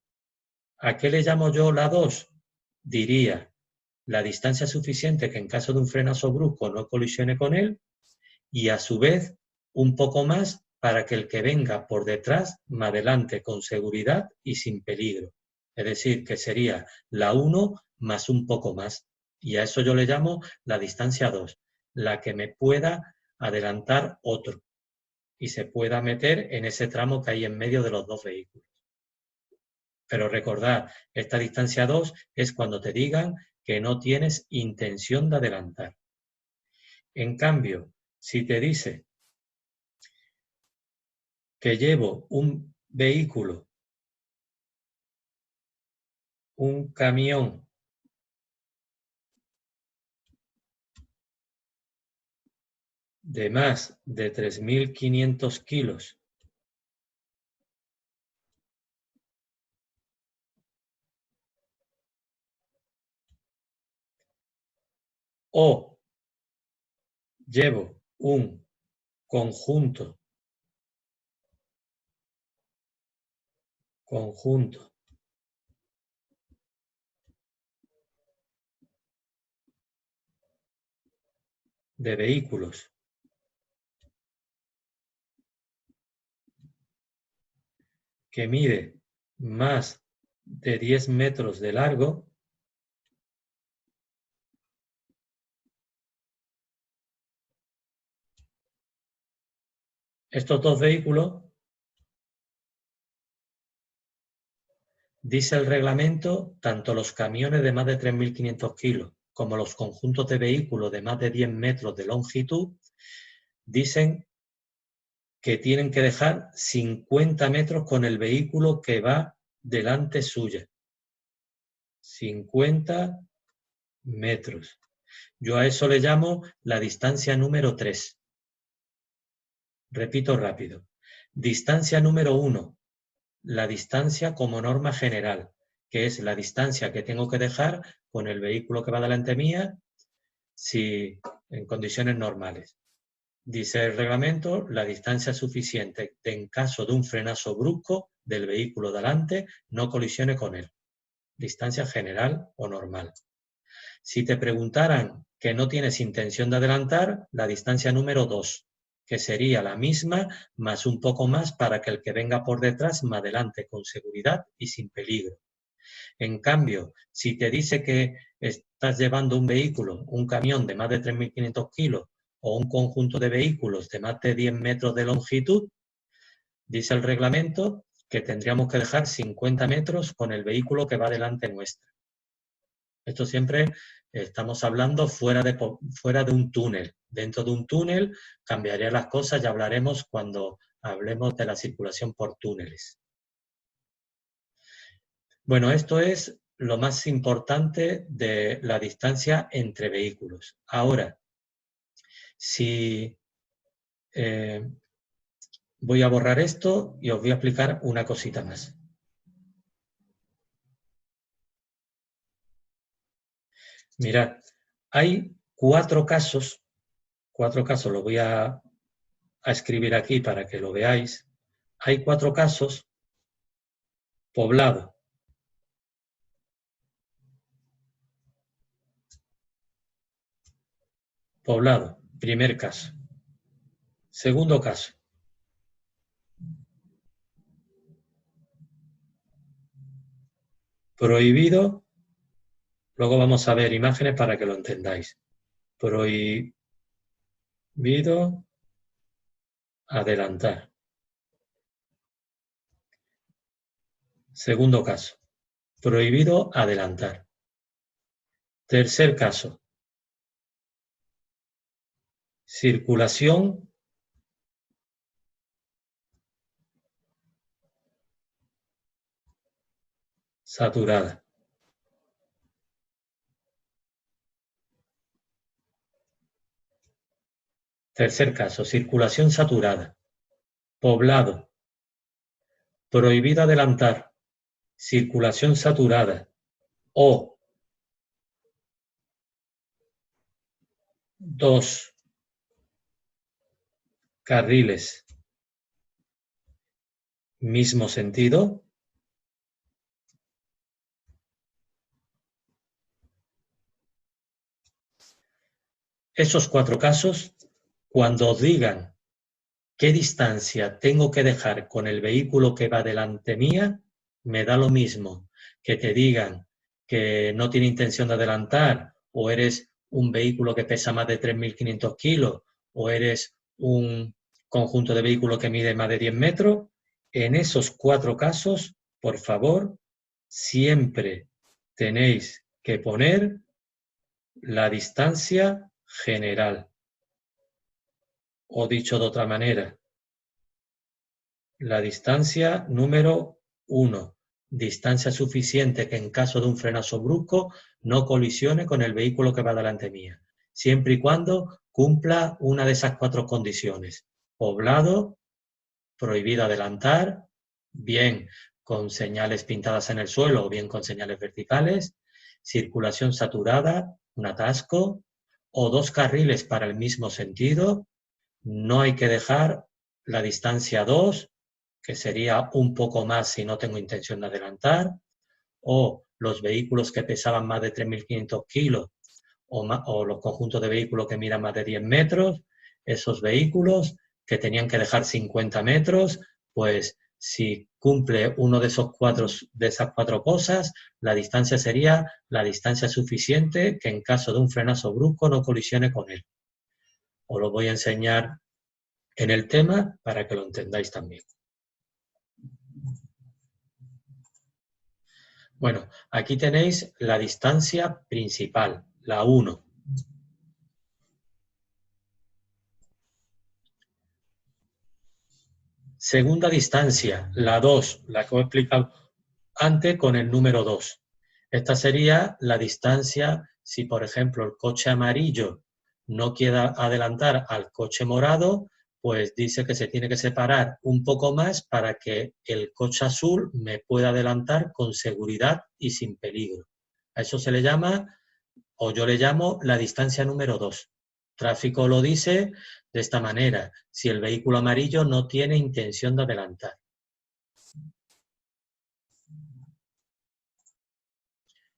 ¿A qué le llamo yo la 2? Diría la distancia suficiente que en caso de un frenazo brusco no colisione con él y a su vez un poco más para que el que venga por detrás me adelante con seguridad y sin peligro. Es decir, que sería la 1 más un poco más. Y a eso yo le llamo la distancia 2, la que me pueda adelantar otro y se pueda meter en ese tramo que hay en medio de los dos vehículos. Pero recordad, esta distancia 2 es cuando te digan que no tienes intención de adelantar. En cambio, si te dice que llevo un vehículo, un camión de más de 3.500 kilos o llevo un conjunto de vehículos que mide más de 10 metros de largo, estos dos vehículos, dice el reglamento, tanto los camiones de más de 3.500 kilos como los conjuntos de vehículos de más de 10 metros de longitud, dicen que tienen que dejar 50 metros con el vehículo que va delante suya. 50 metros. Yo a eso le llamo la distancia número 3. Repito rápido. Distancia número 1, la distancia como norma general, que es la distancia que tengo que dejar con el vehículo que va delante mía si en condiciones normales. Dice el reglamento, la distancia suficiente en caso de un frenazo brusco del vehículo delante no colisione con él. Distancia general o normal. Si te preguntaran que no tienes intención de adelantar, la distancia número 2, que sería la misma más un poco más para que el que venga por detrás me adelante con seguridad y sin peligro. En cambio, si te dice que estás llevando un vehículo, un camión de más de 3.500 kilos o un conjunto de vehículos de más de 10 metros de longitud, dice el reglamento que tendríamos que dejar 50 metros con el vehículo que va delante nuestra. Esto siempre estamos hablando fuera de un túnel. Dentro de un túnel cambiaría las cosas, ya hablaremos cuando hablemos de la circulación por túneles. Bueno, esto es lo más importante de la distancia entre vehículos. Ahora, si voy a borrar esto y os voy a explicar una cosita más. Mirad, hay cuatro casos, lo voy a escribir aquí para que lo veáis. Hay 4 casos: poblado, primer caso. Segundo caso, prohibido, luego vamos a ver imágenes para que lo entendáis. Prohibido adelantar. Segundo caso, prohibido adelantar. Tercer caso, circulación saturada. Tercer caso, circulación saturada. Poblado. Prohibido adelantar. Circulación saturada. O 2 carriles. Mismo sentido. Esos 4 casos, cuando os digan qué distancia tengo que dejar con el vehículo que va delante mía, me da lo mismo que te digan que no tiene intención de adelantar, o eres un vehículo que pesa más de 3.500 kilos, o eres un conjunto de vehículos que mide más de 10 metros. En esos 4 casos, por favor, siempre tenéis que poner la distancia general. O dicho de otra manera, la distancia número 1, distancia suficiente que en caso de un frenazo brusco no colisione con el vehículo que va delante mía, siempre y cuando cumpla una de esas 4 condiciones. Poblado, prohibido adelantar, bien con señales pintadas en el suelo o bien con señales verticales, circulación saturada, un atasco, o 2 carriles para el mismo sentido. No hay que dejar la distancia 2, que sería un poco más si no tengo intención de adelantar, o los vehículos que pesaban más de 3.500 kilos o los conjuntos de vehículos que miran más de 10 metros, esos vehículos que tenían que dejar 50 metros, pues si cumple uno de esas 4 cosas, la distancia sería la distancia suficiente que en caso de un frenazo brusco no colisione con él. Os lo voy a enseñar en el tema para que lo entendáis también. Bueno, aquí tenéis la distancia principal, la 1. Segunda distancia, la 2, la que os he explicado antes con el número 2. Esta sería la distancia si, por ejemplo, el coche amarillo no quiere adelantar al coche morado, pues dice que se tiene que separar un poco más para que el coche azul me pueda adelantar con seguridad y sin peligro. A eso se le llama, o yo le llamo, la distancia número 2. Tráfico lo dice de esta manera: si el vehículo amarillo no tiene intención de adelantar.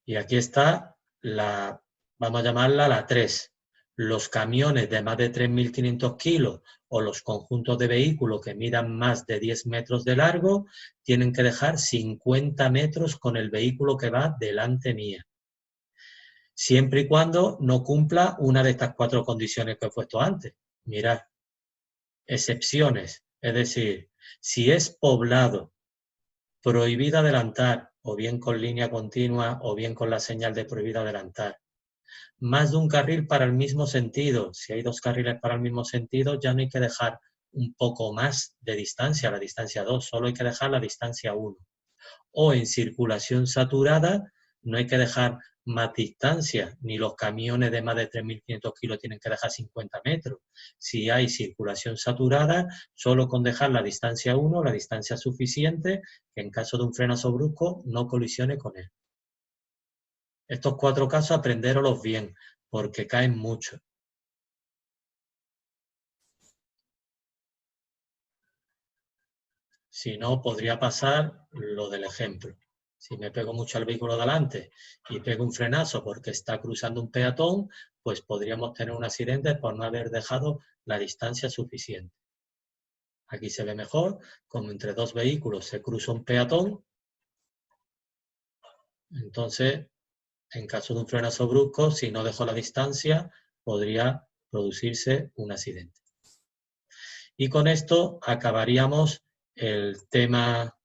Y aquí está vamos a llamarla la 3. Los camiones de más de 3.500 kilos o los conjuntos de vehículos que midan más de 10 metros de largo tienen que dejar 50 metros con el vehículo que va delante mía, siempre y cuando no cumpla una de estas 4 condiciones que he puesto antes. Mirad, excepciones, es decir, si es poblado, prohibido adelantar, o bien con línea continua o bien con la señal de prohibido adelantar. Más de un carril para el mismo sentido. Si hay 2 carriles para el mismo sentido, ya no hay que dejar un poco más de distancia, la distancia 2, solo hay que dejar la distancia 1. O en circulación saturada, no hay que dejar más distancia, ni los camiones de más de 3.500 kilos tienen que dejar 50 metros. Si hay circulación saturada, solo con dejar la distancia 1, la distancia suficiente, que en caso de un frenazo brusco no colisione con él. Estos 4 casos aprendéroslos bien, porque caen mucho. Si no, podría pasar lo del ejemplo. Si me pego mucho al vehículo delante y pego un frenazo porque está cruzando un peatón, pues podríamos tener un accidente por no haber dejado la distancia suficiente. Aquí se ve mejor, como entre 2 vehículos se cruza un peatón. Entonces, en caso de un frenazo brusco, si no dejo la distancia, podría producirse un accidente. Y con esto acabaríamos el tema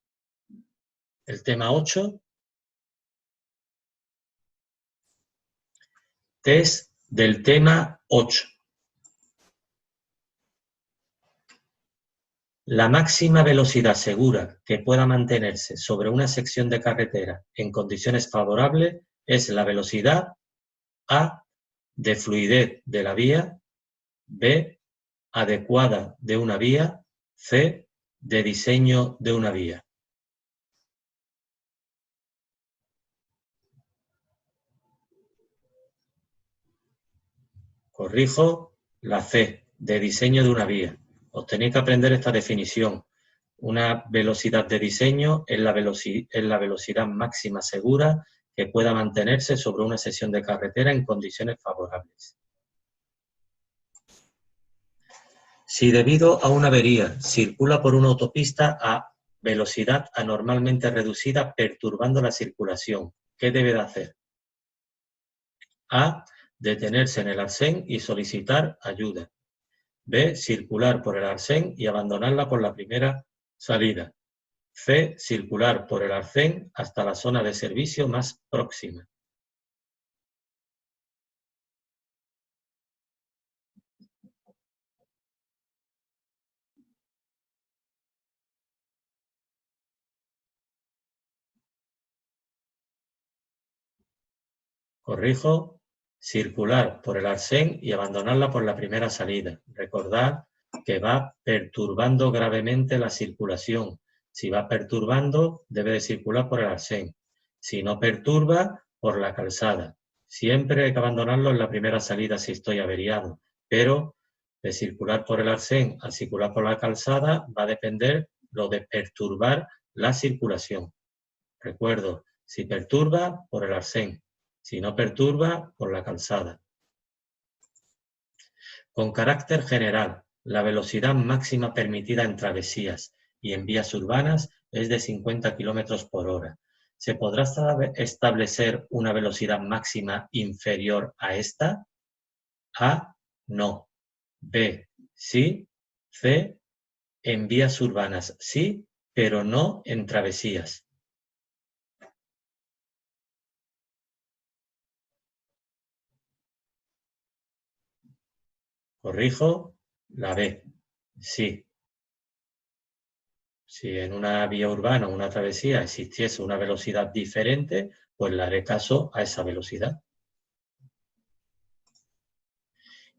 8. Test del tema 8. La máxima velocidad segura que pueda mantenerse sobre una sección de carretera en condiciones favorables es la velocidad A, de fluidez de la vía, B, adecuada de una vía, C, de diseño de una vía. Corrijo, la C, de diseño de una vía. Os tenéis que aprender esta definición. Una velocidad de diseño es la velocidad máxima segura que pueda mantenerse sobre una sección de carretera en condiciones favorables. Si debido a una avería circula por una autopista a velocidad anormalmente reducida perturbando la circulación, ¿qué debe de hacer? A. Detenerse en el arcén y solicitar ayuda. B. Circular por el arcén y abandonarla por la primera salida. C. Circular por el arcén hasta la zona de servicio más próxima. Corrijo, circular por el arcén y abandonarla por la primera salida. Recordad que va perturbando gravemente la circulación. Si va perturbando, debe de circular por el arcén. Si no perturba, por la calzada. Siempre hay que abandonarlo en la primera salida si estoy averiado, pero de circular por el arcén a circular por la calzada va a depender lo de perturbar la circulación. Recuerdo, si perturba, por el arcén. Si no perturba, por la calzada. Con carácter general, la velocidad máxima permitida en travesías y en vías urbanas es de 50 km por hora. ¿Se podrá establecer una velocidad máxima inferior a esta? A. No. B. Sí. C. En vías urbanas sí, pero no en travesías. Corrijo, la B. Sí. Si en una vía urbana o una travesía existiese una velocidad diferente, pues le haré caso a esa velocidad.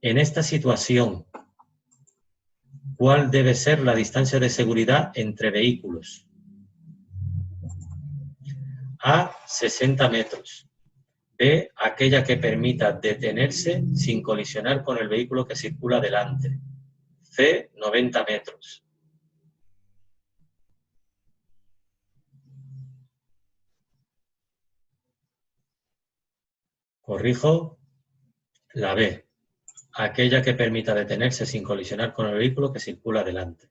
En esta situación, ¿cuál debe ser la distancia de seguridad entre vehículos? A, 60 metros. B, aquella que permita detenerse sin colisionar con el vehículo que circula delante. C, 90 metros. Corrijo, la B, aquella que permita detenerse sin colisionar con el vehículo que circula delante.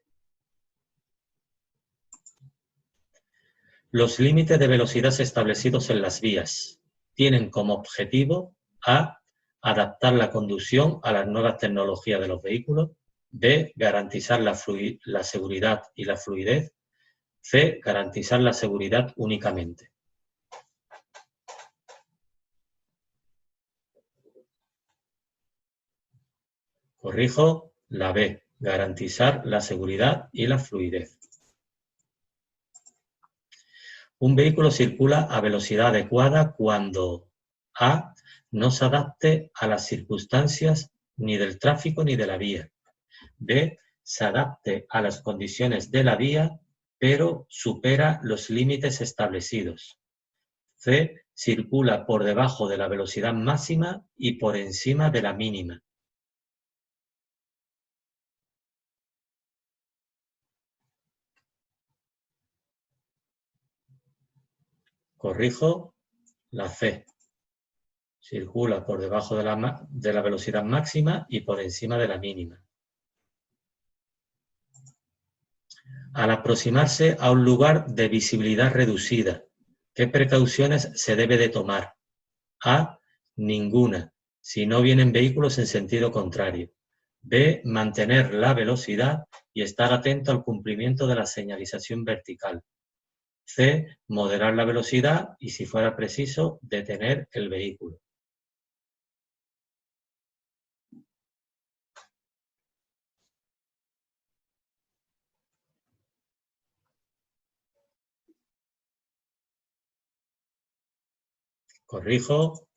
Los límites de velocidad establecidos en las vías tienen como objetivo a. Adaptar la conducción a las nuevas tecnologías de los vehículos. B. Garantizar la seguridad y la fluidez. C. Garantizar la seguridad únicamente. Corrijo, la B. Garantizar la seguridad y la fluidez. Un vehículo circula a velocidad adecuada cuando a. No se adapte a las circunstancias ni del tráfico ni de la vía. B. Se adapte a las condiciones de la vía, pero supera los límites establecidos. C. Circula por debajo de la velocidad máxima y por encima de la mínima. Corrijo, la C. Circula por debajo de la velocidad máxima y por encima de la mínima. Al aproximarse a un lugar de visibilidad reducida, ¿qué precauciones se debe de tomar? A. Ninguna, si no vienen vehículos en sentido contrario. B. Mantener la velocidad y estar atento al cumplimiento de la señalización vertical. C. Moderar la velocidad y, si fuera preciso, detener el vehículo. Corrijo,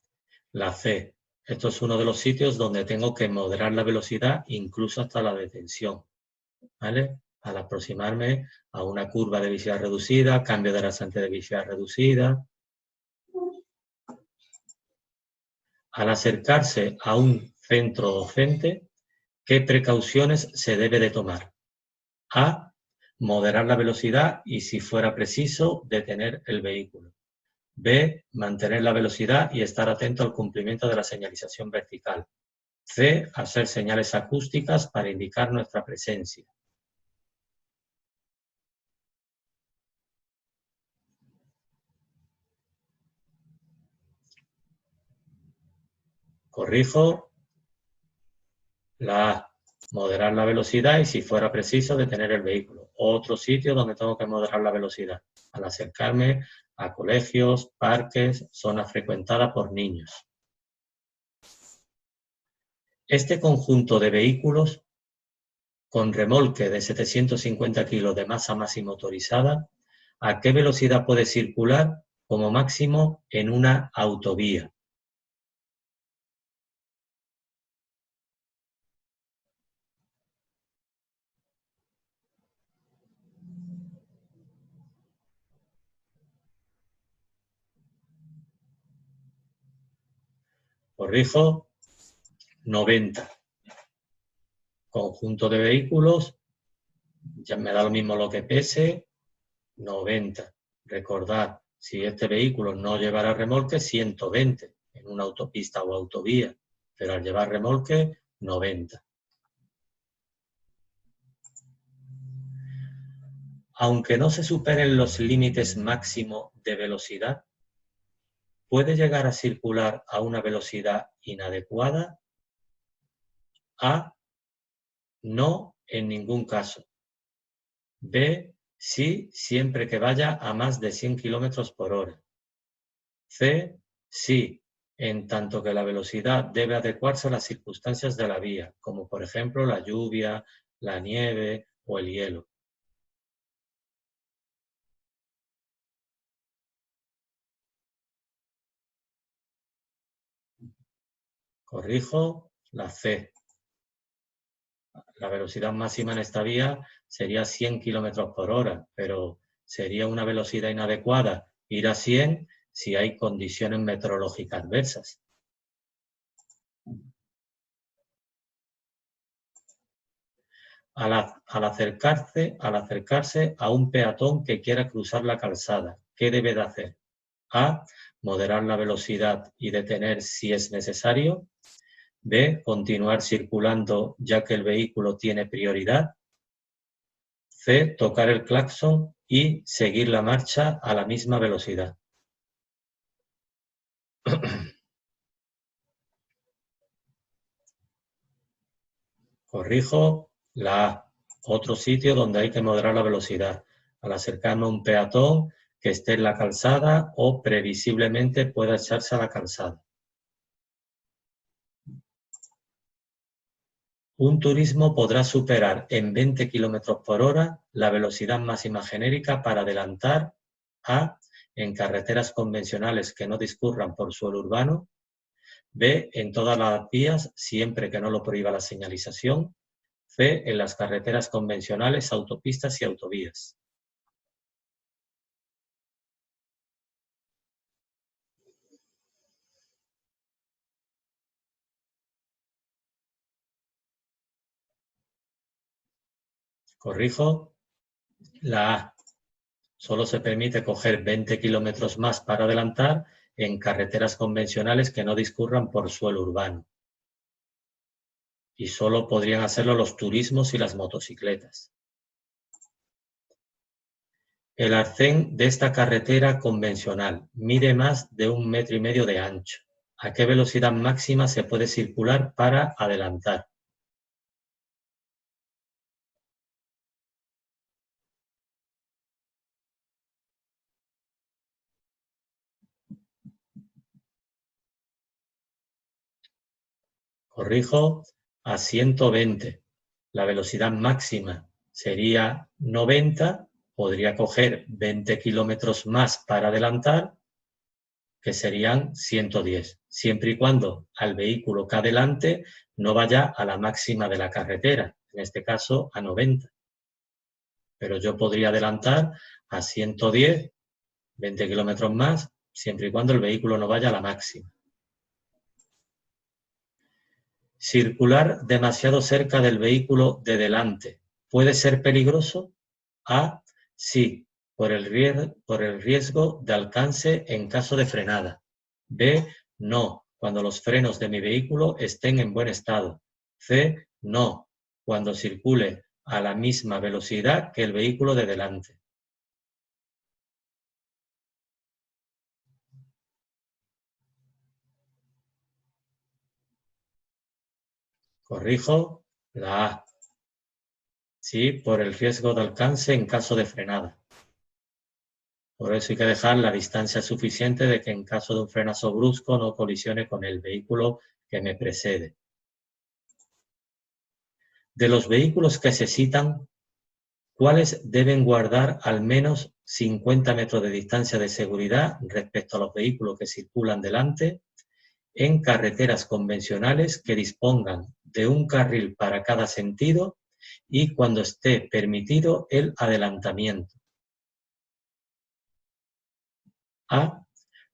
la C. Esto es uno de los sitios donde tengo que moderar la velocidad incluso hasta la detención, ¿vale? Al aproximarme a una curva de visibilidad reducida, cambio de rasante de visibilidad reducida. Al acercarse a un centro docente, ¿qué precauciones se debe de tomar? A. Moderar la velocidad y, si fuera preciso, detener el vehículo. B. Mantener la velocidad y estar atento al cumplimiento de la señalización vertical. C. Hacer señales acústicas para indicar nuestra presencia. Corrijo. La A. Moderar la velocidad y, si fuera preciso, detener el vehículo. Otro sitio donde tengo que moderar la velocidad, al acercarme a colegios, parques, zonas frecuentadas por niños. Este conjunto de vehículos con remolque de 750 kilos de masa máxima motorizada, ¿a qué velocidad puede circular como máximo en una autovía? Corrijo. 90. Conjunto de vehículos, ya me da lo mismo lo que pese, 90. Recordad, si este vehículo no llevara remolque, 120 en una autopista o autovía, pero al llevar remolque, 90. Aunque no se superen los límites máximos de velocidad, ¿puede llegar a circular a una velocidad inadecuada? A. No, en ningún caso. B. Sí, siempre que vaya a más de 100 kilómetros por hora. C. Sí, en tanto que la velocidad debe adecuarse a las circunstancias de la vía, como por ejemplo la lluvia, la nieve o el hielo. Corrijo. La C. La velocidad máxima en esta vía sería 100 kilómetros por hora, pero sería una velocidad inadecuada ir a 100 si hay condiciones meteorológicas adversas. Al acercarse a un peatón que quiera cruzar la calzada, ¿qué debe de hacer? A. Moderar la velocidad y detener si es necesario. B. Continuar circulando ya que el vehículo tiene prioridad. C. Tocar el claxon y seguir la marcha a la misma velocidad. Corrijo. La A. Otro sitio donde hay que moderar la velocidad, al acercarme a un peatón que esté en la calzada o previsiblemente pueda echarse a la calzada. Un turismo podrá superar en 20 km por hora la velocidad máxima genérica para adelantar A. En carreteras convencionales que no discurran por suelo urbano. B. En todas las vías, siempre que no lo prohíba la señalización. C. En las carreteras convencionales, autopistas y autovías. Corrijo. La A. Solo se permite coger 20 kilómetros más para adelantar en carreteras convencionales que no discurran por suelo urbano. Y solo podrían hacerlo los turismos y las motocicletas. El arcén de esta carretera convencional mide más de 1,5 metros de ancho. ¿A qué velocidad máxima se puede circular para adelantar? Corrijo. A 120. La velocidad máxima sería 90. Podría coger 20 kilómetros más para adelantar, que serían 110, siempre y cuando al vehículo que adelante no vaya a la máxima de la carretera, en este caso a 90. Pero yo podría adelantar a 110, 20 kilómetros más, siempre y cuando el vehículo no vaya a la máxima. Circular demasiado cerca del vehículo de delante, ¿puede ser peligroso? A. Sí, por el riesgo de alcance en caso de frenada. B. No, cuando los frenos de mi vehículo estén en buen estado. C, no, cuando circule a la misma velocidad que el vehículo de delante. Corrijo la A. Sí, por el riesgo de alcance en caso de frenada. Por eso hay que dejar la distancia suficiente de que en caso de un frenazo brusco no colisione con el vehículo que me precede. De los vehículos que se citan, ¿cuáles deben guardar al menos 50 metros de distancia de seguridad respecto a los vehículos que circulan delante en carreteras convencionales que dispongan de un carril para cada sentido y cuando esté permitido el adelantamiento? A.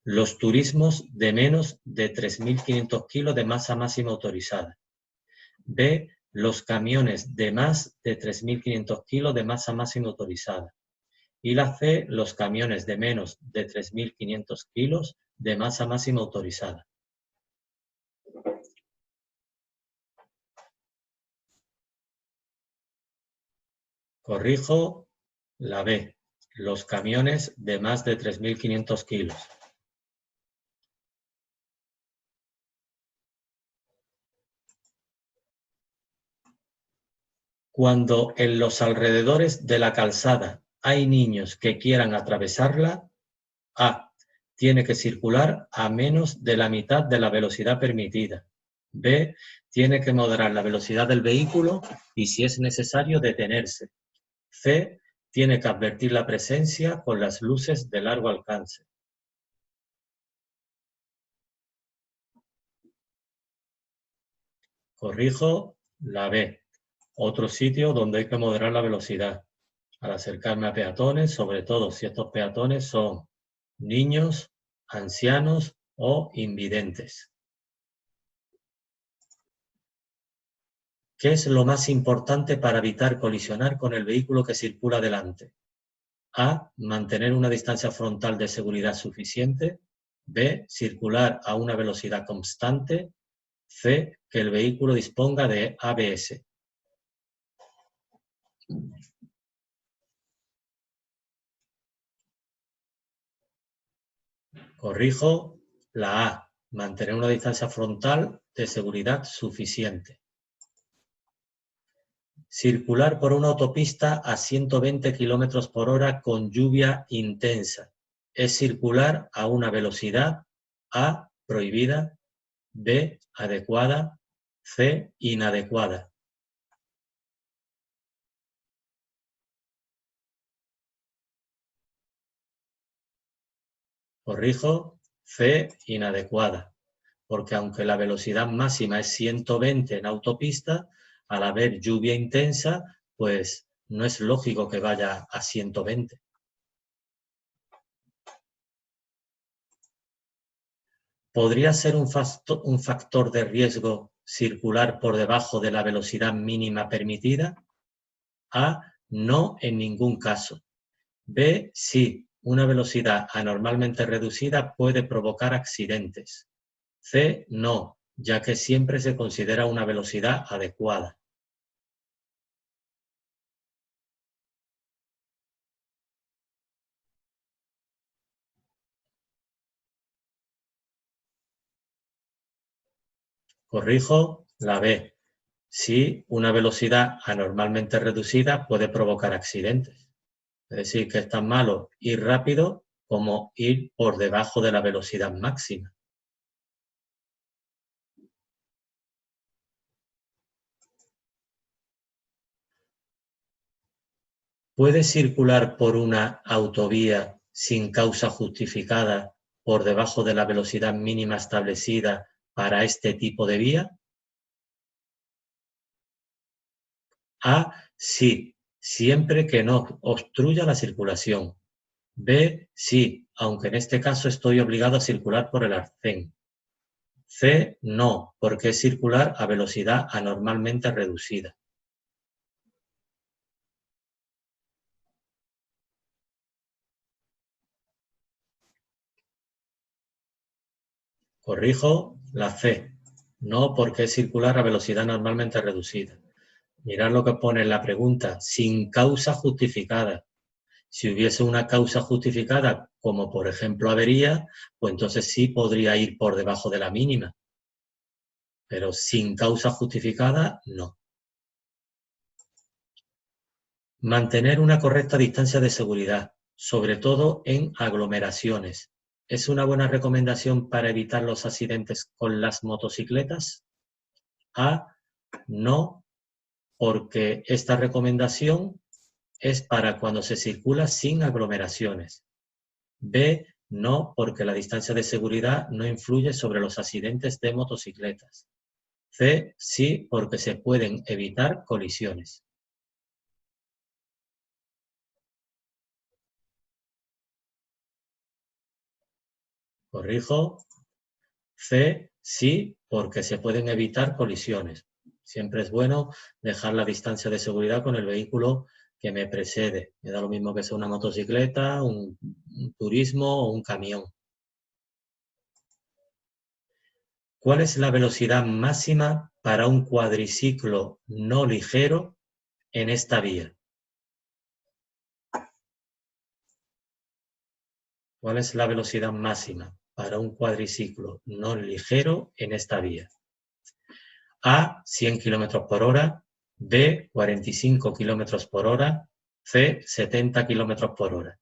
Los turismos de menos de 3.500 kilos de masa máxima autorizada. B. Los camiones de más de 3.500 kilos de masa máxima autorizada. Y la C. Los camiones de menos de 3.500 kilos de masa máxima autorizada. Corrijo la B. Los camiones de más de 3.500 kilos. Cuando en los alrededores de la calzada hay niños que quieran atravesarla, A. Tiene que circular a menos de la mitad de la velocidad permitida. B. Tiene que moderar la velocidad del vehículo y, si es necesario, detenerse. C. Tiene que advertir la presencia con las luces de largo alcance. Corrijo la B. Otro sitio donde hay que moderar la velocidad. Al acercarme a peatones, sobre todo si estos peatones son niños, ancianos o invidentes. ¿Qué es lo más importante para evitar colisionar con el vehículo que circula delante? A. Mantener una distancia frontal de seguridad suficiente. B. Circular a una velocidad constante. C. Que el vehículo disponga de ABS. Corrijo la A. Mantener una distancia frontal de seguridad suficiente. Circular por una autopista a 120 kilómetros por hora con lluvia intensa. Es circular a una velocidad A. Prohibida. B. Adecuada. C. Inadecuada. Corrijo, C. Inadecuada. Porque aunque la velocidad máxima es 120 en autopista, al haber lluvia intensa, pues no es lógico que vaya a 120. ¿Podría ser un factor de riesgo circular por debajo de la velocidad mínima permitida? A. No en ningún caso. B. Sí, una velocidad anormalmente reducida puede provocar accidentes. C. No, ya que siempre se considera una velocidad adecuada. Corrijo la B. Sí, una velocidad anormalmente reducida puede provocar accidentes. Es decir, que es tan malo ir rápido como ir por debajo de la velocidad máxima. ¿Puede circular por una autovía sin causa justificada por debajo de la velocidad mínima establecida para este tipo de vía? A. Sí, siempre que no obstruya la circulación. B. Sí, aunque en este caso estoy obligado a circular por el arcén. C. No, porque es circular a velocidad anormalmente reducida. Corrijo La C. No, porque es circular a velocidad normalmente reducida. Mirad lo que pone en la pregunta. Sin causa justificada. Si hubiese una causa justificada, como por ejemplo avería, pues entonces sí podría ir por debajo de la mínima. Pero sin causa justificada, no. Mantener una correcta distancia de seguridad, sobre todo en aglomeraciones. ¿Es una buena recomendación para evitar los accidentes con las motocicletas? A. No, porque esta recomendación es para cuando se circula sin aglomeraciones. B. No, porque la distancia de seguridad no influye sobre los accidentes de motocicletas. C. Sí, porque se pueden evitar colisiones. Corrijo. C. Sí, porque se pueden evitar colisiones. Siempre es bueno dejar la distancia de seguridad con el vehículo que me precede. Me da lo mismo que sea una motocicleta, un turismo o un camión. ¿Cuál es la velocidad máxima para un cuadriciclo no ligero en esta vía? ¿Cuál es la velocidad máxima para un cuadriciclo no ligero en esta vía? A, 100 km por hora, B, 45 km por hora, C, 70 km por hora.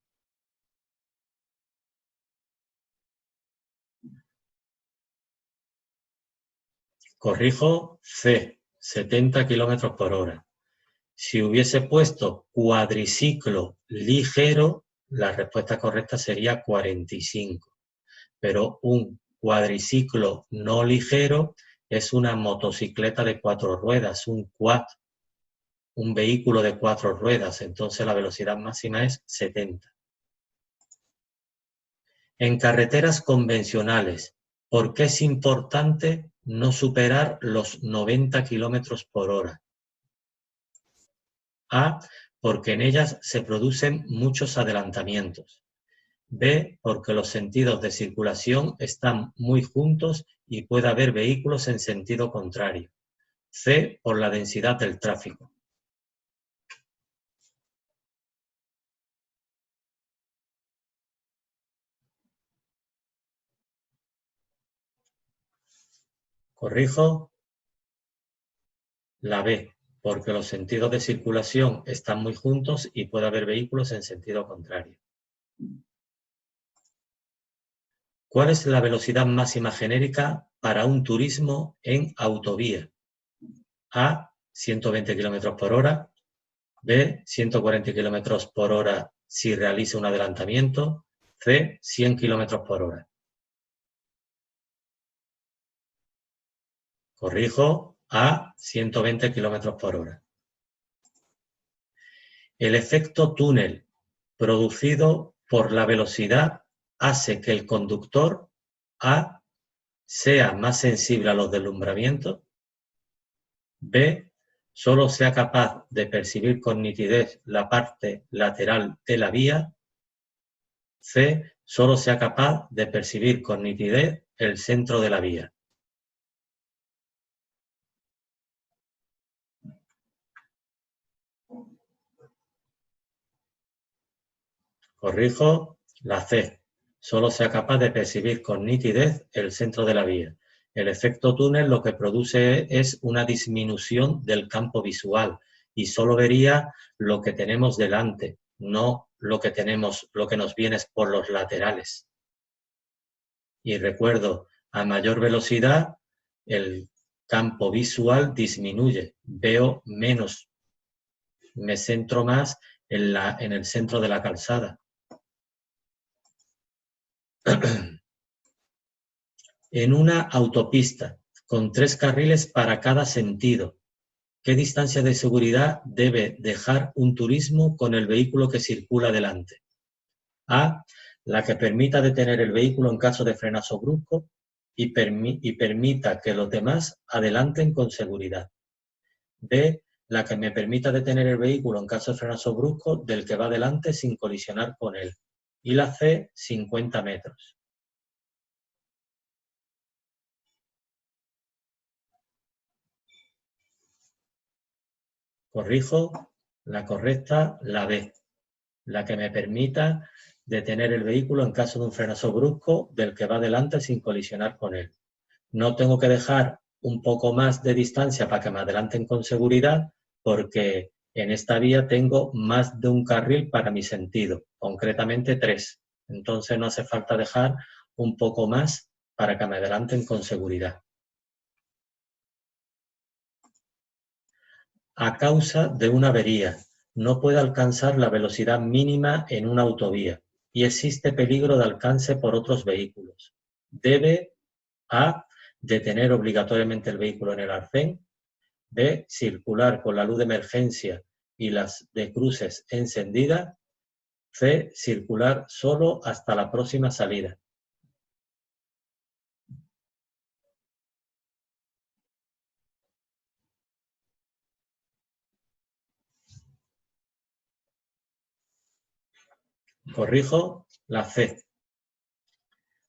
Corrijo, C, 70 km por hora. Si hubiese puesto cuadriciclo ligero, la respuesta correcta sería 45. Pero un cuadriciclo no ligero es una motocicleta de 4 ruedas, un quad, un vehículo de 4 ruedas, entonces la velocidad máxima es 70. En carreteras convencionales, ¿por qué es importante no superar los 90 km por hora? A, porque en ellas se producen muchos adelantamientos. B, porque los sentidos de circulación están muy juntos y puede haber vehículos en sentido contrario. C, por la densidad del tráfico. Corrijo, la B, porque los sentidos de circulación están muy juntos y puede haber vehículos en sentido contrario. ¿Cuál es la velocidad máxima genérica para un turismo en autovía? A, 120 km por hora, B, 140 km por hora si realiza un adelantamiento, C, 100 km por hora. Corrijo, A, 120 km por hora. El efecto túnel producido por la velocidad hace que el conductor A sea más sensible a los deslumbramientos, B, solo sea capaz de percibir con nitidez la parte lateral de la vía, C, solo sea capaz de percibir con nitidez el centro de la vía. Corrijo, la C, solo sea capaz de percibir con nitidez el centro de la vía. El efecto túnel lo que produce es una disminución del campo visual y solo vería lo que tenemos delante, no lo que nos viene por los laterales. Y recuerdo, a mayor velocidad, el campo visual disminuye, veo menos, me centro más en el centro de la calzada. En una autopista con 3 carriles para cada sentido, ¿qué distancia de seguridad debe dejar un turismo con el vehículo que circula delante? A, la que permita detener el vehículo en caso de frenazo brusco y permita que los demás adelanten con seguridad. B, la que me permita detener el vehículo en caso de frenazo brusco del que va delante sin colisionar con él. Y la C, 50 metros. Corrijo, la correcta, la B, la que me permita detener el vehículo en caso de un frenazo brusco del que va delante sin colisionar con él. No tengo que dejar un poco más de distancia para que me adelanten con seguridad, porque en esta vía tengo más de un carril para mi sentido, concretamente 3. Entonces no hace falta dejar un poco más para que me adelanten con seguridad. A causa de una avería, no puede alcanzar la velocidad mínima en una autovía y existe peligro de alcance por otros vehículos. Debe A. Detener obligatoriamente el vehículo en el arcén. B. Circular con la luz de emergencia y las de cruces encendidas. C. Circular solo hasta la próxima salida. Corrijo, la C.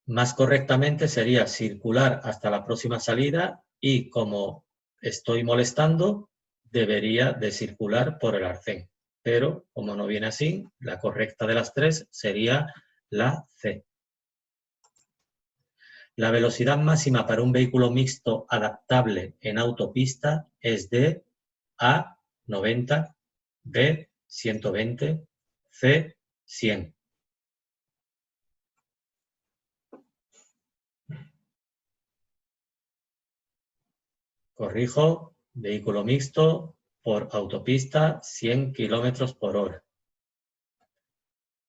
Más correctamente sería circular hasta la próxima salida y, como estoy molestando, debería de circular por el arcén. Pero, como no viene así, la correcta de las 3 sería la C. La velocidad máxima para un vehículo mixto adaptable en autopista es de A, 90, B, 120, C, 100. Corrijo, vehículo mixto por autopista 100 kilómetros por hora.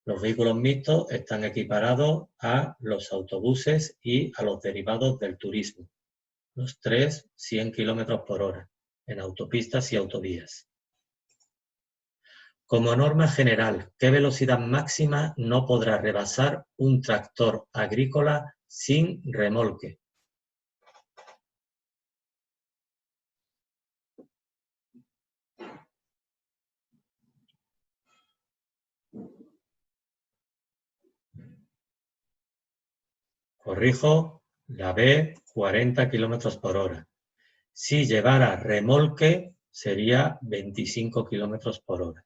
Los vehículos mixtos están equiparados a los autobuses y a los derivados del turismo. Los 3, 100 kilómetros por hora en autopistas y autovías. Como norma general, ¿qué velocidad máxima no podrá rebasar un tractor agrícola sin remolque? Corrijo, la B, 40 kilómetros por hora. Si llevara remolque, sería 25 kilómetros por hora.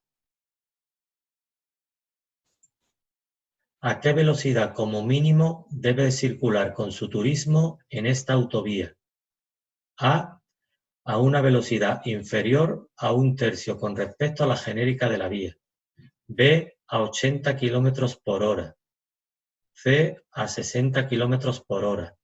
¿A qué velocidad como mínimo debe circular con su turismo en esta autovía? A una velocidad inferior a 1/3 con respecto a la genérica de la vía. B, a 80 kilómetros por hora. C, a 60 kilómetros por hora.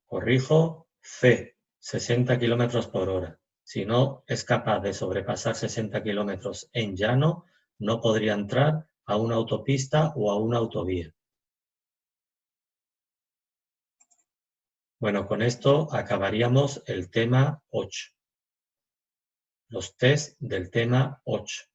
Corrijo, C, 60 kilómetros por hora. Si no es capaz de sobrepasar 60 kilómetros en llano, no podría entrar a una autopista o a una autovía. Bueno, con esto acabaríamos el tema 8. Los test del tema 8.